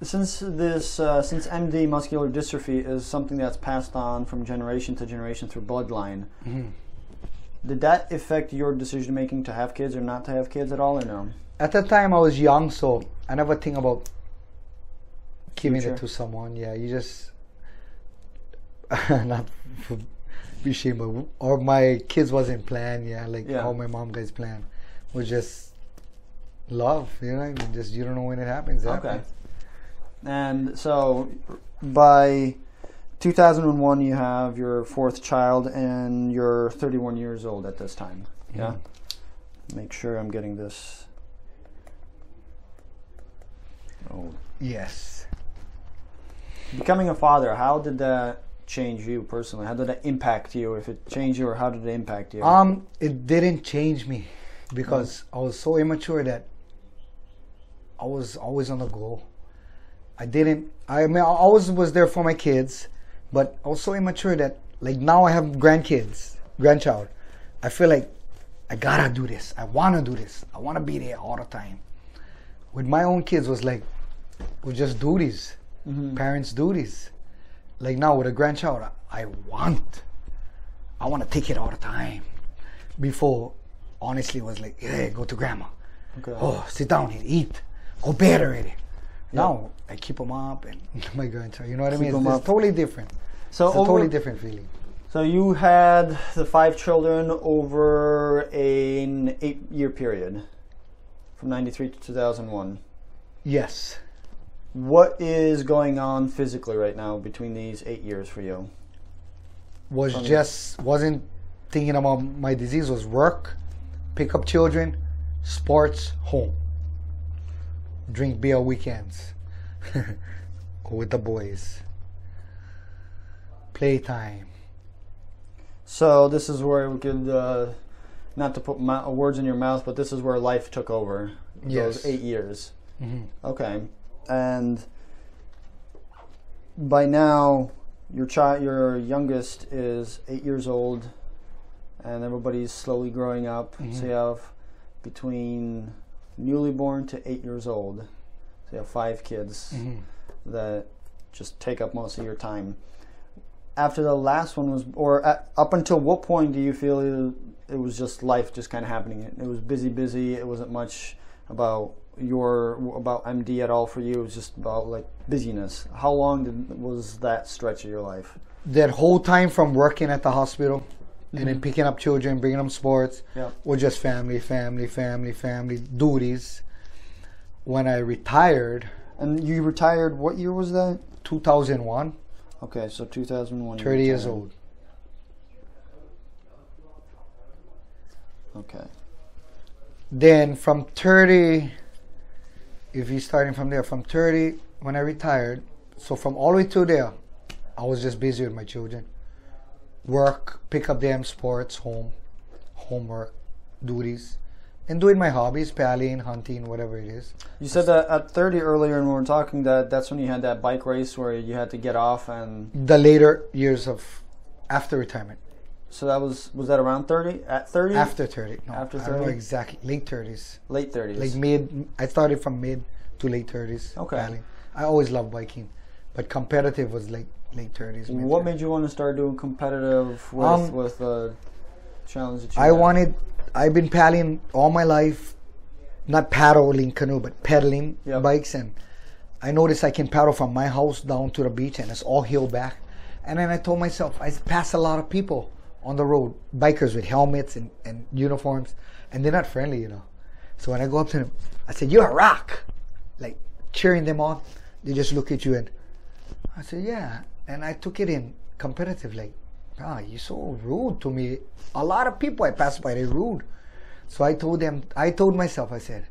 Since MD muscular dystrophy is something that's passed on from generation to generation through bloodline, did that affect your decision making to have kids or not to have kids at all, or no? At the time, I was young, so I never think about giving Future. it to someone. Yeah, you just not be ashamed, but or my kids wasn't planned. Yeah, like how my mom guys planned was just love. You know, I mean, just you don't know when it happens. It Okay. happens. And so by 2001, you have your 4th child, and you're 31 years old at this time. Yeah. Make sure I'm getting this. Oh. Yes. Becoming a father, how did that change you personally? How did that impact you? If it changed you, or how did it impact you? It didn't change me because I was so immature that I was always on the go. I didn't. I mean, I always was there for my kids, but I was so immature that, like, now I have grandchild. I feel like I gotta do this. I wanna do this. I wanna be there all the time. With my own kids was just duties, parents' duties. Like now with a grandchild, I want to take it all the time. Before, honestly, it was like, hey, go to grandma. Okay. Oh, sit down and eat. Go bed already. Now I keep them up and my grandchild. You know what I mean? It's totally different. So it's a totally different feeling. So you had the 5 children over an 8-year period, from 93 to 2001. Yes. What is going on physically right now between these 8 years for you? Wasn't thinking about my disease. Was work, pick up children, sports, home. Drink beer weekends. Go with the boys. Playtime. So this is where we could, not to put words in your mouth, but this is where life took over. Those 8 years. Mm-hmm. Okay. And by now, your youngest is 8 years old, and everybody's slowly growing up. Mm-hmm. So you have between newly born to 8 years old. So you have 5 kids that just take up most of your time. After the last one was, up until what point do you feel it was just life just kind of happening? It was busy. It wasn't much about MD at all for you. It was just about like busyness. How long was that stretch of your life? That whole time from working at the hospital and then picking up children, bringing them sports, or just family duties. When I retired. And you retired, what year was that? 2001. Okay, so 2001. 30 years old. Okay. Then from 30, if you're starting from there, from 30, when I retired, so from all the way to there, I was just busy with my children. Work, pick up them, sports, home, homework, duties, and doing my hobbies, paddling, hunting, whatever it is. You said that at 30 earlier, and we were talking that's when you had that bike race where you had to get off and... The later years of after retirement. So that was that around 30? At 30? After 30. No, after 30? I don't know exactly. Late 30s. Late 30s. Like I started from mid to late 30s. Okay. Paddling. I always loved biking, but competitive was like late 30s. What made you want to start doing competitive with the challenge that you had? I've been paddling all my life, not paddling canoe, but pedaling bikes, and I noticed I can paddle from my house down to the beach, and it's all hill back. And then I told myself, I pass a lot of people on the road, bikers with helmets and uniforms, and they're not friendly, you know. So when I go up to them, I said, "You're a rock," like cheering them on. They just look at you, and I said, "Yeah." And I took it in competitive, like, you're so rude to me. A lot of people I pass by, they're rude. So I told myself, I said,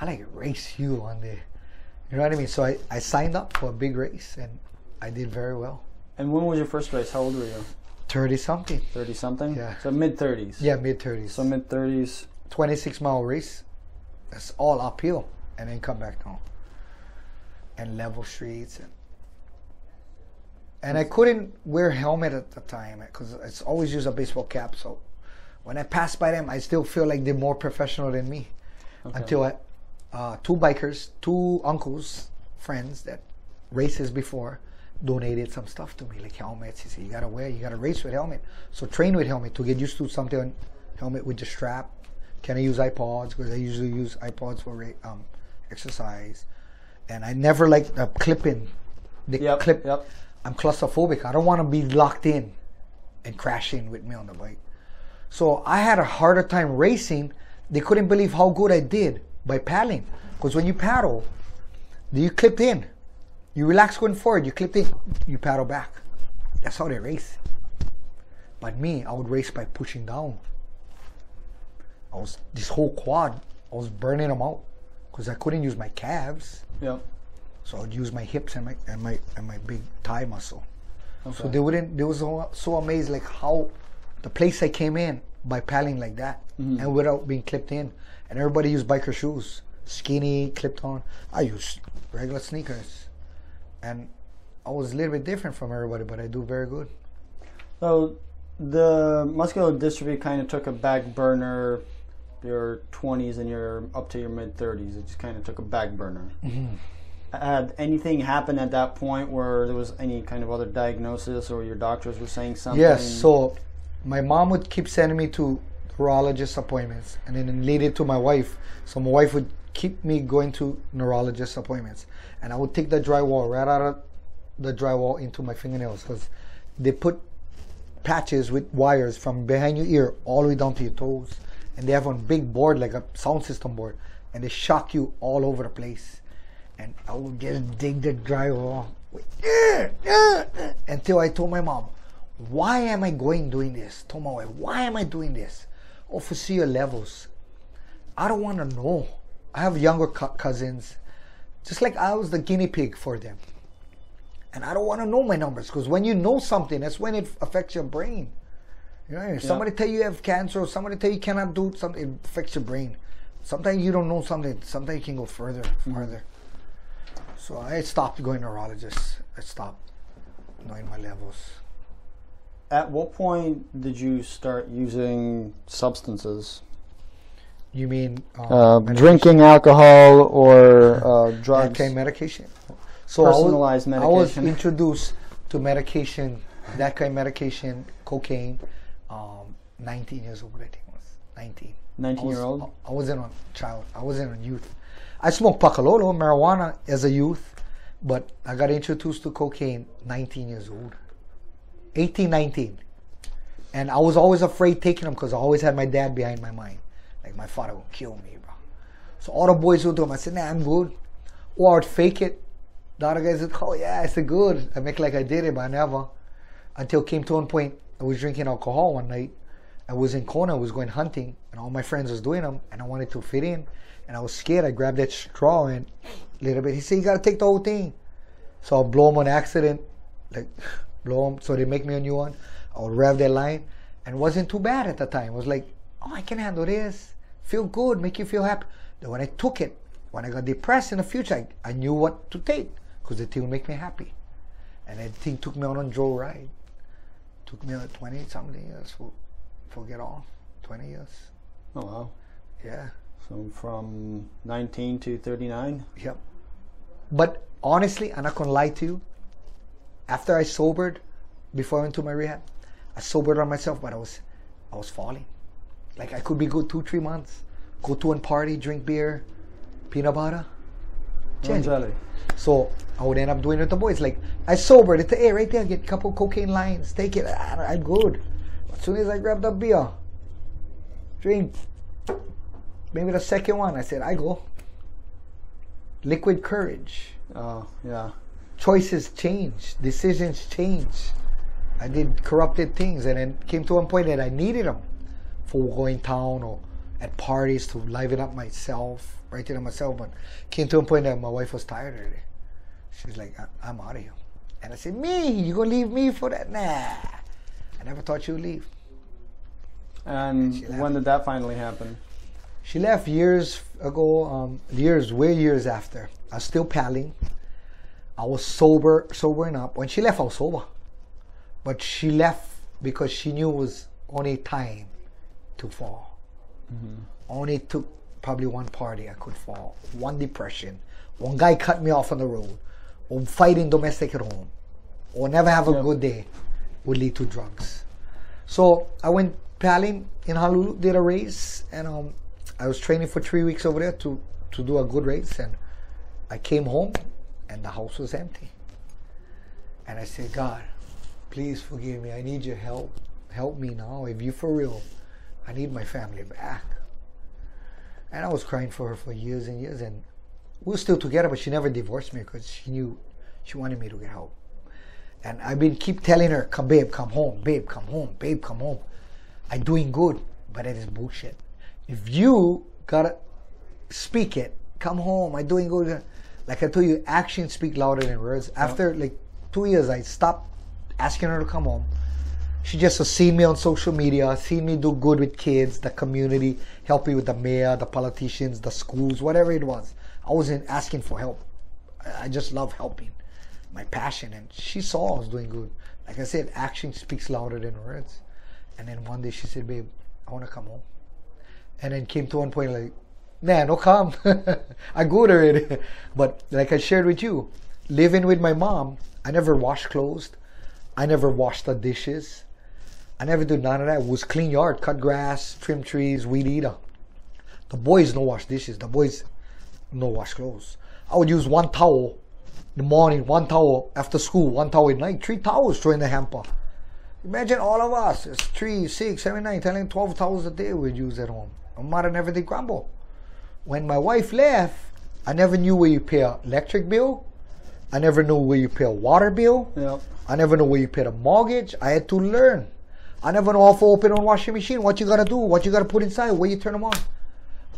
I like race you one day. You know what I mean? So I signed up for a big race, and I did very well. And when was your first race? How old were you? 30-something. 30-something? Yeah. So mid-30s? Yeah, mid-30s. So mid-30s. 26-mile race. That's all uphill, and then come back home. And level streets, and I couldn't wear a helmet at the time because I always use a baseball cap. So when I pass by them, I still feel like they're more professional than me. Okay. Until two bikers, two uncles, friends that races before, donated some stuff to me, like helmets. He said, you gotta race with helmet. So train with helmet to get used to something, helmet with the strap. Can I use iPods? Because I usually use iPods for exercise. And I never like the clip-in. Clip. Yep. I'm claustrophobic. I don't want to be locked in and crashing with me on the bike. So I had a harder time racing. They couldn't believe how good I did by paddling. Because when you paddle, you clip in. You relax going forward. You clip in. You paddle back. That's how they race. But me, I would race by pushing down. This whole quad, I was burning them out because I couldn't use my calves. Yep. So I'd use my hips and my big thigh muscle. Okay. So they were so amazed like how the place I came in by paddling like that and without being clipped in. And everybody used biker shoes, skinny, clipped on. I used regular sneakers. and I was a little bit different from everybody, but I do very good. So the muscular dystrophy kind of took a back burner your 20s and your up to your mid 30s. It just kind of took a back burner. Mm-hmm. Had anything happen at that point where there was any kind of other diagnosis or your doctors were saying something? Yes, so my mom would keep sending me to neurologist appointments, and then it lead it to my wife. So my wife would keep me going to neurologist appointments, and I would take the drywall right out of the drywall into my fingernails, because they put patches with wires from behind your ear all the way down to your toes, and they have one big board like a sound system board, and they shock you all over the place. And I would just dig the drywall until I told my mom, why am I doing this? Told my wife, why am I doing this? Oh, for see your levels. I don't want to know. I have younger cousins, just like I was the guinea pig for them. And I don't want to know my numbers, because when you know something, that's when it affects your brain. You know, if somebody tell you have cancer, or somebody tell you cannot do something, it affects your brain. Sometimes you don't know something, sometimes you can go further. So I stopped going to neurologists. I stopped knowing my levels. At what point did you start using substances? You mean drinking alcohol or drugs? That kind of medication. So Personalized medication. I was introduced to medication, that kind of medication, cocaine, 19 years old, I think it was. 19. 19-year-old? I wasn't a child. I wasn't a youth. I smoked pacalolo, marijuana, as a youth, but I got introduced to cocaine 19 years old. 18, 19. And I was always afraid taking them, because I always had my dad behind my mind. Like, my father would kill me, bro. So all the boys would do them. I said, nah, I'm good. Or I would fake it. The other guys would, oh yeah, it's good. I make like I did it, but I never. Until it came to one point, I was drinking alcohol one night. I was in Kona, I was going hunting, and all my friends was doing them, and I wanted to fit in. And I was scared. I grabbed that straw and a little bit. He said, you got to take the whole thing. So I'll blow them on accident. Like, blow them. So they make me a new one. I'll rev that line. And it wasn't too bad at the time. It was like, oh, I can handle this. Feel good. Make you feel happy. Then when I took it, when I got depressed in the future, I knew what to take, because the thing would make me happy. And that thing took me on a Joe ride. Took me 20-something years for get off. 20 years. Oh, wow. Yeah. So from 19 to 39? Yep. But honestly, I'm not going to lie to you. After I sobered, before I went to my rehab, I sobered on myself, but I was falling. Like, I could be good 2-3 months. Go to one party, drink beer, peanut butter, jelly. So I would end up doing it with the boys. Like, I sobered. It's hey, right there, get a couple cocaine lines, take it. I'm good. As soon as I grabbed a beer, drink, maybe the second one, I said, I go. Liquid courage. Oh, yeah. Choices change. Decisions change. I did corrupted things, and then came to one point that I needed them for going town or at parties to liven up myself, brighten up myself. But came to a point that my wife was tired of it. She's like, I'm out of here. And I said, me? You gonna leave me for that? Nah. I never thought you would leave. And when did that finally happen? She left years ago, way years after. I was still paddling. I was sobering up. When she left, I was sober. But she left because she knew it was only time to fall. Mm-hmm. Only took probably one party I could fall. One depression. One guy cut me off on the road. Or fighting domestic at home. Or never have a good day would lead to drugs. So I went paddling in Honolulu, did a race, and I was training for 3 weeks over there to do a good race, and I came home and the house was empty. And I said, God, please forgive me. I need your help. Help me now. If you for real, I need my family back. And I was crying for her for years and years, and we were still together, but she never divorced me because she knew she wanted me to get help. And I've been keep telling her, come babe, come home, babe, come home, babe, come home. I'm doing good, but it is bullshit. If you gotta speak it, come home, I'm doing good. Like I told you, actions speak louder than words. After like 2 years, I stopped asking her to come home. She just has seen me on social media, seen me do good with kids, the community, helping with the mayor, the politicians, the schools, whatever it was. I wasn't asking for help. I just love helping. my passion. And she saw I was doing good. Like I said, action speaks louder than words. And then one day she said, babe, I want to come home. And then came to one point like, nah, no come. I good already. But like I shared with you, living with my mom, I never washed clothes. I never washed the dishes. I never did none of that. It was clean yard, cut grass, trim trees, weed eater. The boys no wash dishes. The boys no wash clothes. I would use one towel in the morning, one towel after school, one towel at night, 3 towels throw in the hamper. Imagine all of us. It's 3, 6, 7, 9, 10, 12 towels a day we'd use at home. My mother never did grumble. When my wife left, I never knew where you pay an electric bill. I never knew where you pay a water bill. Yep. I never knew where you pay a mortgage. I had to learn. I never know how to open a washing machine, what you gotta do, what you gotta put inside, where you turn them on.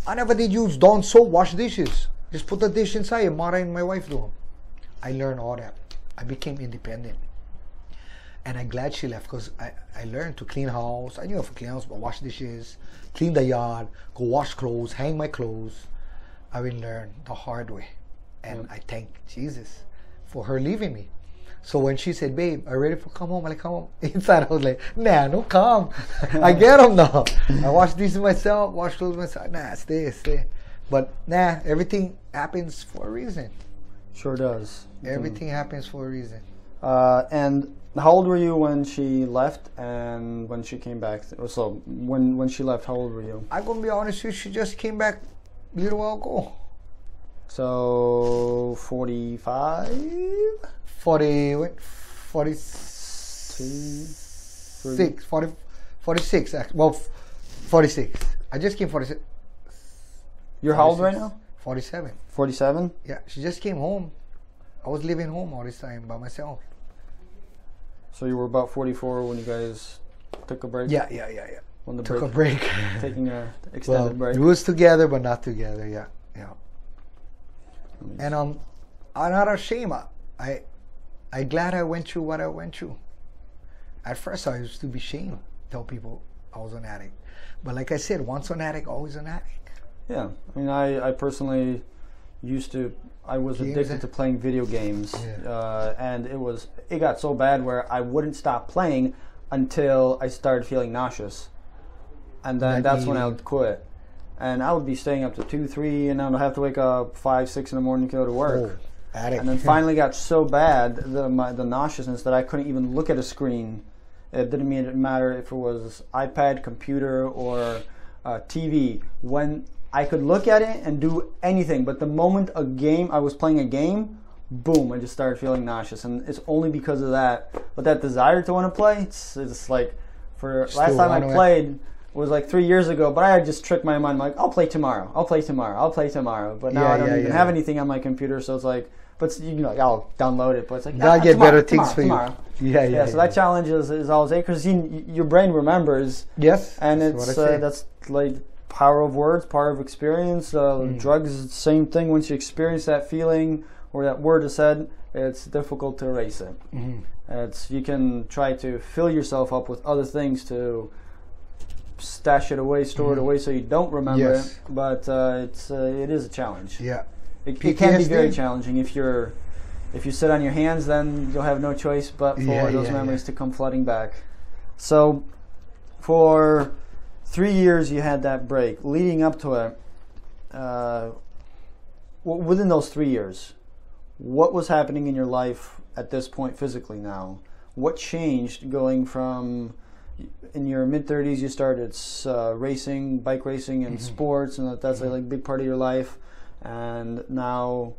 I never did use Dawn soap, wash dishes. Just put the dish inside and mother and my wife do them. I learned all that. I became independent. And I'm glad she left because I learned to clean house. I knew how to clean house, but wash dishes, clean the yard, go wash clothes, hang my clothes. I will learn the hard way. And I thank Jesus for her leaving me. So when she said, babe, are you ready for come home? I'm like, come home. Inside, I was like, nah, no come. I get them now. I wash dishes myself, wash clothes myself. Nah, stay. But nah, everything happens for a reason. Sure does. Everything happens for a reason. And how old were you when she left and when she came back? So when she left, how old were you? I'm going to be honest with you, she just came back a little while ago. So 45? 46, 46, actually. Well, 46. I just came 46. You're how old right now? 47. 47? Yeah, she just came home. I was living home all this time by myself. So you were about 44 when you guys took a break? Yeah. When the Took a break. Taking a extended break? We was together, but not together, yeah. And I'm not ashamed. I glad I went through what I went through. At first, I used to be ashamed, tell people I was an addict. But like I said, once an addict, always an addict. Yeah, I mean, I personally I was addicted to playing video games, and it got so bad where I wouldn't stop playing until I started feeling nauseous, and then that's when I would quit. And I would be staying up to 2, 3, and I would have to wake up 5, 6 in the morning to go to work. Addict. And then finally got so bad, the nauseousness, that I couldn't even look at a screen. It didn't matter if it was iPad, computer, or TV. When I could look at it and do anything, but the moment I was playing a game, boom, I just started feeling nauseous. And it's only because of that. But that desire to want to play, it's like, last time I played was like 3 years ago, but I had just tricked my mind, like, I'll play tomorrow. But now I don't even have anything on my computer, so it's like, but I'll download it, but it's like, gotta get better things for you. Yeah. So that challenge is always there, because your brain remembers. Yes. And that's like power of words, power of experience. Drugs is the same thing. Once you experience that feeling or that word is said, it's difficult to erase it. You can try to fill yourself up with other things to stash it away, store it away, so you don't remember it. But it is a challenge. Yeah. It can be very challenging. If you sit on your hands, then you'll have no choice but for those memories to come flooding back. So for 3 years you had that break. Leading up to it, within those 3 years, what was happening in your life at this point physically now? What changed going from, in your mid-30s you started racing, bike racing and sports, and that's like a big part of your life, and now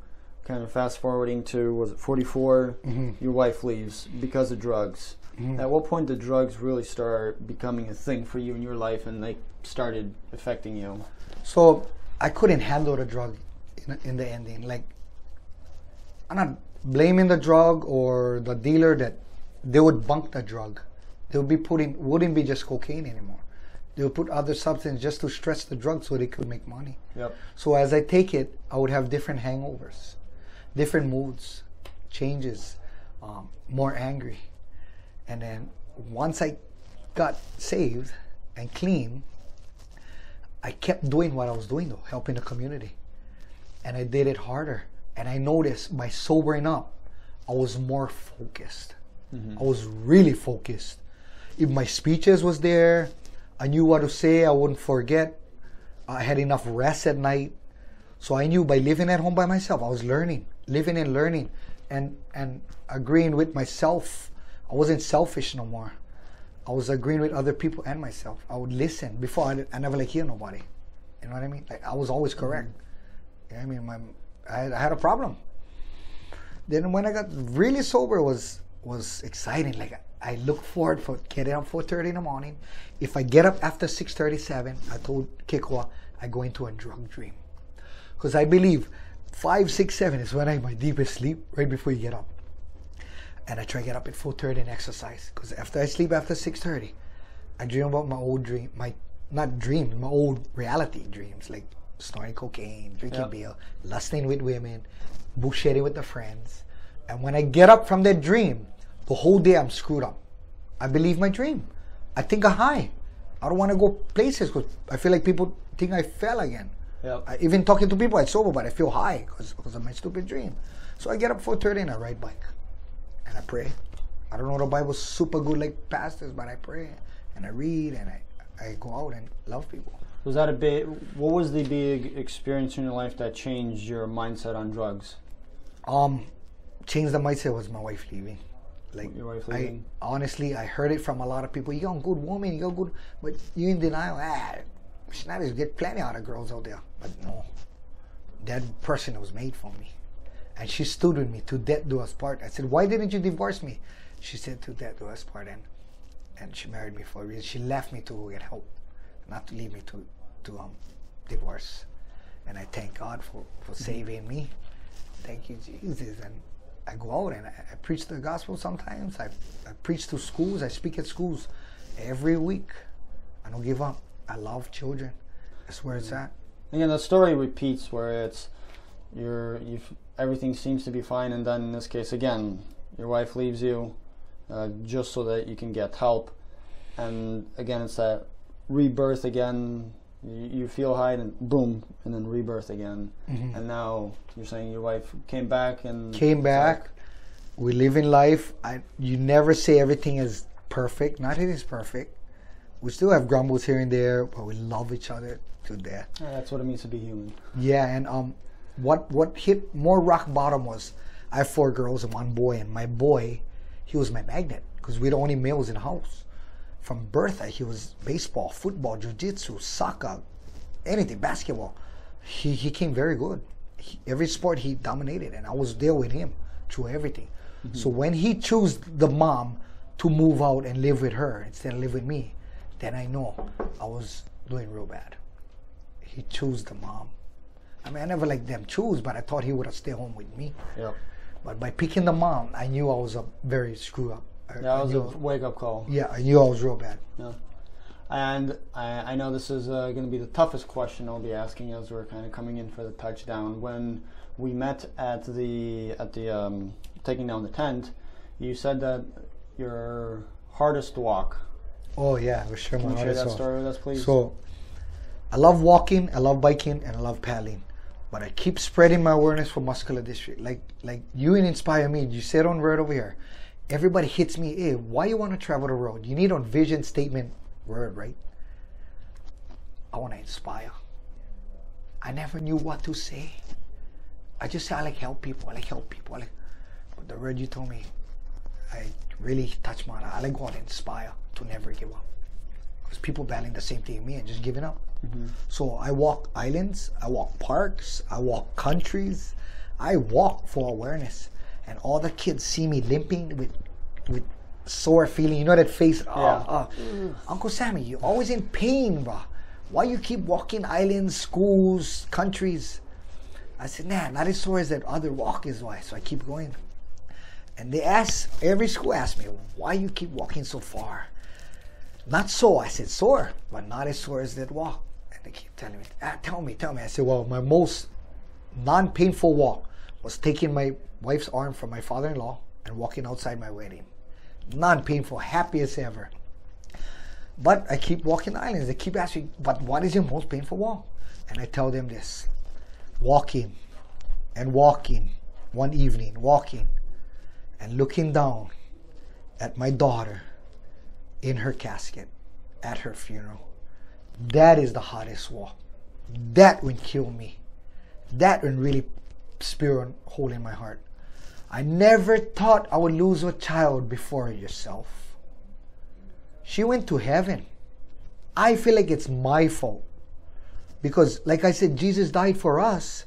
kind of fast forwarding to, was it 44, your wife leaves because of drugs. At what point did drugs really start becoming a thing for you in your life and they started affecting you? So I couldn't handle the drug in the ending. Like, I'm not blaming the drug or the dealer, that they would bunk the drug. They would be wouldn't be just cocaine anymore. They would put other substances just to stretch the drug so they could make money. Yep. So as I take it, I would have different hangovers, different moods, changes, more angry. And then once I got saved and clean, I kept doing what I was doing though, helping the community. And I did it harder. And I noticed by sobering up, I was more focused. I was really focused. If my speeches was there, I knew what to say. I wouldn't forget. I had enough rest at night. So I knew by living at home by myself, I was learning, living and learning, and agreeing with myself. I wasn't selfish no more. I was agreeing with other people and myself. I would listen. Before, I never like hear nobody. You know what I mean? Like, I was always correct. You know what I mean? I had a problem. Then when I got really sober, was exciting. Like, I look forward for getting up 4:30 in the morning. If I get up after 6:37, I told Kikwa, I go into a drug dream. Because I believe 5, 6, 7 is when I have my deepest sleep, right before you get up. And I try to get up at 4:30 and exercise. Because after I sleep after 6:30, I dream about my old dream, my old reality dreams, like snorting cocaine, drinking beer, lusting with women, bullshitting with the friends. And when I get up from that dream, the whole day I'm screwed up. I believe my dream. I think I'm high. I don't want to go places because I feel like people think I fell again. Yep. Even talking to people, I'm sober, but I feel high because of my stupid dream. So I get up 4:30 and I ride bike. And I pray. I don't know the Bible's super good like pastors, but I pray and I read and I go out and love people. Was that what was the big experience in your life that changed your mindset on drugs? Changed the mindset was my wife leaving. Like, your wife leaving? Honestly, I heard it from a lot of people. You're a good woman, you're good, but you in denial. She's not as get plenty of other girls out there. But no, that person was made for me. And she stood with me to death do us part. I said, why didn't you divorce me? She said, to death do us part. And she married me for a reason. She left me to get help, not to leave me to divorce. And I thank God for saving me. Thank you, Jesus. And I go out and I preach the gospel sometimes. I preach to schools. I speak at schools every week. I don't give up. I love children. That's where it's at. Again, the story repeats where it's everything seems to be fine, and then in this case again, your wife leaves you just so that you can get help, and again it's that rebirth again. You feel high, and boom, and then rebirth again. And now you're saying your wife came back. We live in life. You never say everything is perfect. Not it is perfect. We still have grumbles here and there, but we love each other to death. That's what it means to be human. Yeah, and what hit more rock bottom was I have 4 girls and 1 boy, and my boy, he was my magnet because we're the only males in the house. From birth, he was baseball, football, jiu-jitsu, soccer, anything, basketball. He came very good. Every sport he dominated, and I was there with him through everything. So when he chose the mom to move out and live with her instead of live with me, then I know I was doing real bad. He chose the mom. I mean, I never liked them choose, but I thought he would have stayed home with me. Yep. But by picking the mom, I knew I was a very screwed up. That was a wake-up call. Yeah, I knew I was real bad. Yeah. And I know this is going to be the toughest question I'll be asking as we're kind of coming in for the touchdown. When we met at the taking down the tent, you said that your hardest walk. Oh yeah, for sure. Can you share that story with us, please? So, I love walking, I love biking, and I love paddling. But I keep spreading my awareness for muscular dystrophy. Like you inspire me. You sit on road over here. Everybody hits me, hey, why you want to travel the road? You need on vision statement word, right? I want to inspire. I never knew what to say. I just say I like help people. But the word you told me, I really touched my heart. I like go out and inspire to never give up. Because people battling the same thing as me and just giving up. So I walk islands, I walk parks, I walk countries. I walk for awareness. And all the kids see me limping with sore feeling. You know that face? Uncle Sammy, you're always in pain, bro. Why you keep walking islands, schools, countries? I said, nah, not as sore as that other walk is why. So I keep going. And every school asks me, why you keep walking so far? Not sore. I said, sore, but not as sore as that walk. And they keep telling me, tell me. I said, well, my most non-painful walk was taking my wife's arm from my father-in-law and walking outside my wedding. Non-painful, happy as ever. But I keep walking islands. They keep asking, but what is your most painful walk? And I tell them this. Walking. One evening, walking. and looking down at my daughter in her casket at her funeral. That is the hardest walk. That would kill me. That would really spear a hole in my heart. I never thought I would lose a child before yourself. She went to heaven. I feel like it's my fault. Because, like I said, Jesus died for us.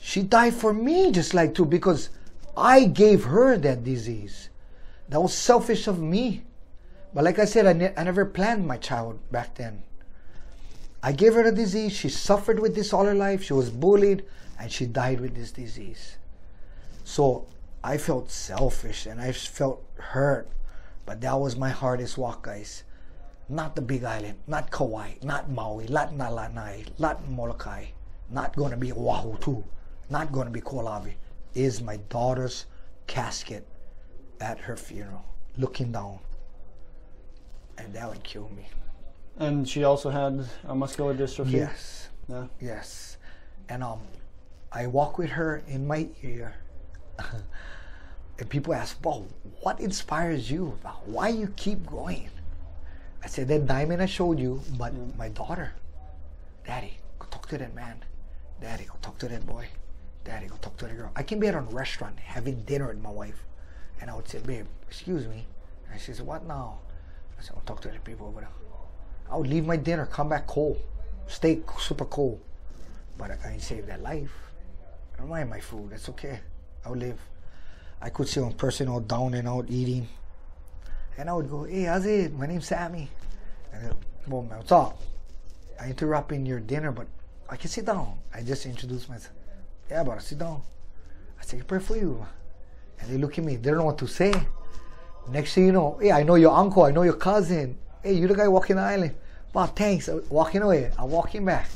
She died for me just like too, because I gave her that disease. That was selfish of me. But like I said, I never planned my child back then. I gave her the disease. She suffered with this all her life. She was bullied, and she died with this disease. So I felt selfish and I felt hurt. But that was my hardest walk, guys. Not the Big Island, not Kauai, not Maui, not Nalanai, not Molokai, not going to be Oahu too, not going to be Kolawi. Is my daughter's casket at her funeral, looking down. And that would kill me. And she also had a muscular dystrophy? Yes. Yeah. Yes. And I walk with her in my ear. And people ask, "Bo, what inspires you? Why you keep going?" I said, "That diamond I showed you, but my daughter, Daddy, go talk to that man. Daddy, go talk to that boy. Daddy, go talk to the girl." I can be at a restaurant having dinner with my wife, and I would say, "Babe, excuse me." And she said, "What now?" I said, "I'll talk to the people over there." I would leave my dinner, come back cold, stay super cold. But I saved that life. I don't mind my food, that's okay. I'll live. I could see one person all down and out eating. And I would go, "Hey, how's it? My name's Sammy." And they'll, "Well, man, what's up? I interrupt in your dinner, but I can sit down." I just introduced myself. "Yeah, but sit down." I say, "I pray for you." And they look at me, they don't know what to say. Next thing you know, "Hey, I know your uncle, I know your cousin. Hey, you the guy walking the island." "Wow, thanks." I'm walking away. I'm walking back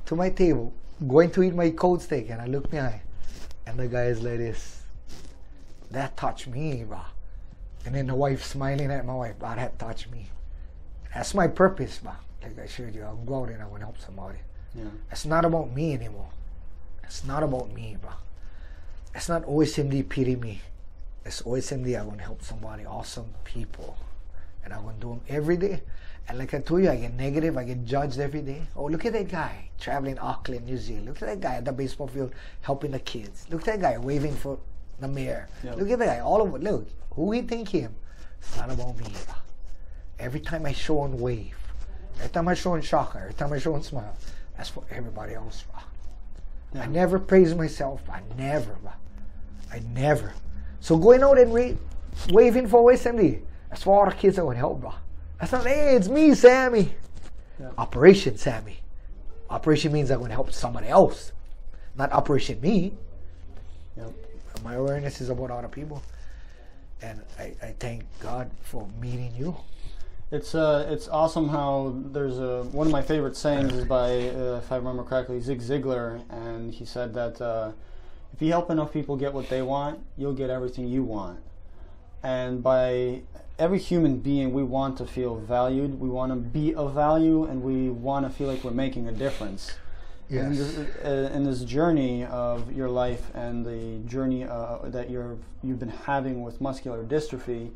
to my table, going to eat my cold steak, and I look behind. And the guy is like this. That touched me, bro. And then the wife smiling at my wife, "Bro, that touched me." That's my purpose, bro. Like I showed you, I'll go out and I want to help somebody. Yeah. It's not about me anymore. It's not about me, bro. It's not OSMD pity me. It's OSMD, I want to help somebody, awesome people. And I'm going to do them every day. And like I told you, I get negative, I get judged every day. "Oh, look at that guy traveling Auckland, New Zealand. Look at that guy at the baseball field helping the kids. Look at that guy waving for the mayor. Yep. Look at that guy, all of it. Look, who we think him?" It's not about me, bro. Every time I show and wave, every time I show and shocker, every time I show and smile, that's for everybody else, bro. Yeah. I never praise myself, bro. I never, bro. I never. So going out and waving for OSMD, that's for all the kids that would help, bro. That's not, "Hey, it's me, Sammy." Yeah. Operation Sammy. Operation means I'm going to help somebody else, not Operation me. Yep. My awareness is about other people. And I thank God for meeting you. It's awesome how there's one of my favorite sayings is by, if I remember correctly, Zig Ziglar, and he said that if you help enough people get what they want, you'll get everything you want. And by every human being, we want to feel valued, we want to be of value, and we want to feel like we're making a difference. Yes. In this journey of your life and the journey that you've been having with muscular dystrophy,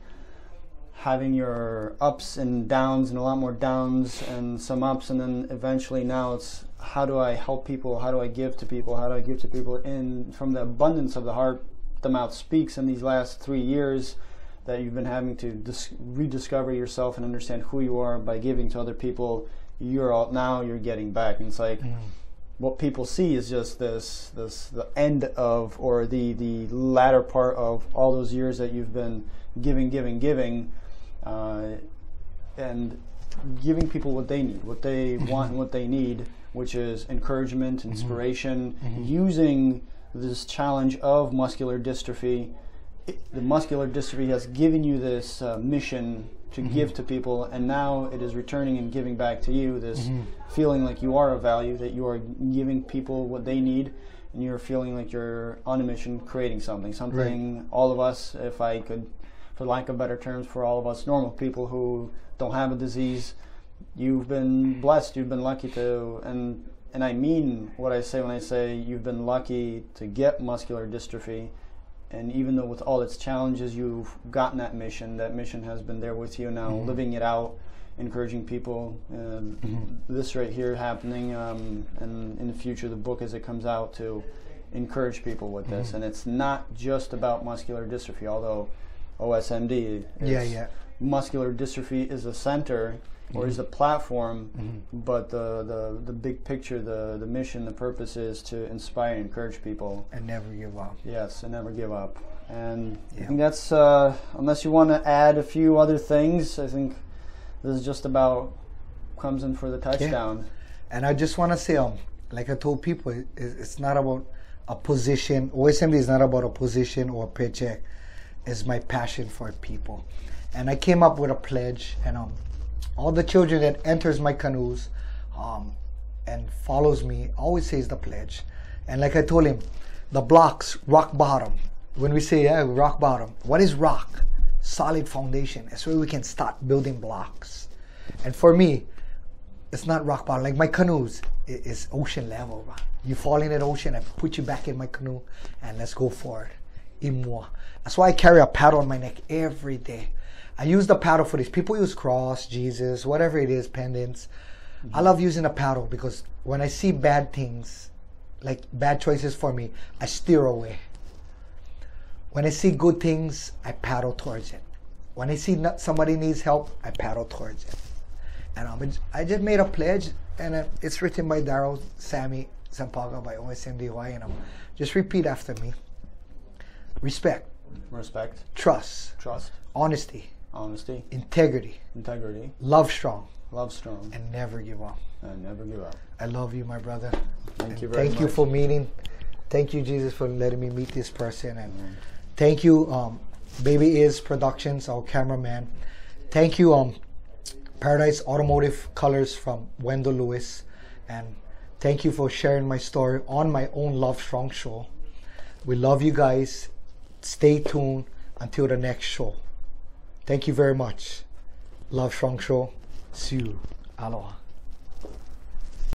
having your ups and downs and a lot more downs and some ups, and then eventually now it's how do I help people, how do I give to people, how do I give to people, and from the abundance of the heart the mouth speaks. In these last 3 years that you've been having to rediscover yourself and understand who you are by giving to other people, you're getting back, and it's like what people see is just the end of, or the latter part of all those years that you've been giving, and giving people what they need, what they want and what they need, which is encouragement, inspiration, using this challenge of muscular dystrophy. The muscular dystrophy has given you this mission to give to people, and now it is returning and giving back to you this feeling like you are of value, that you are giving people what they need, and you're feeling like you're on a mission creating something right. All of us, if I could, for lack of better terms, for all of us normal people who don't have a disease, you've been blessed, you've been lucky to, and I mean what I say when I say you've been lucky to get muscular dystrophy, and even though with all its challenges, you've gotten that mission has been there with you now, living it out, encouraging people. This right here happening, and in the future, the book as it comes out to encourage people with this. And it's not just about muscular dystrophy, although OSMD is muscular dystrophy is the center or is the platform, but the big picture, the mission, the purpose is to inspire and encourage people. And never give up. Yes, and never give up. And I think that's, unless you want to add a few other things, I think this is just about comes in for the touchdown. Yeah. And I just want to say, like I told people, it's not about a position. OSMD is not about a position or a paycheck. It's my passion for people. And I came up with a pledge, and all the children that enters my canoes and follows me always says the pledge. And like I told him, the blocks, rock bottom. When we say rock bottom, what is rock? Solid foundation. That's where we can start building blocks. And for me, it's not rock bottom. Like my canoes is ocean level. You fall in that ocean, I put you back in my canoe, and let's go forward. Imwa. That's why I carry a paddle on my neck every day. I use the paddle for this. People use cross, Jesus, whatever it is, pendants. I love using a paddle because when I see bad things, like bad choices for me, I steer away. When I see good things, I paddle towards it. When I see somebody needs help, I paddle towards it. And I just made a pledge, and it's written by Daryl, Sammy, Sampaga, by OSMDY, and just repeat after me. Respect. Trust. Honesty. Integrity. Love strong. And never give up. I love you, my brother. Thank you very much. Thank you for meeting. Thank you, Jesus, for letting me meet this person. And thank you, Baby Is Productions, our cameraman. Thank you, Paradise Automotive Colors from Wendell Lewis. And thank you for sharing my story on my own Love Strong show. We love you guys. Stay tuned until the next show. Thank you very much. Love Strong Show. See you. Aloha.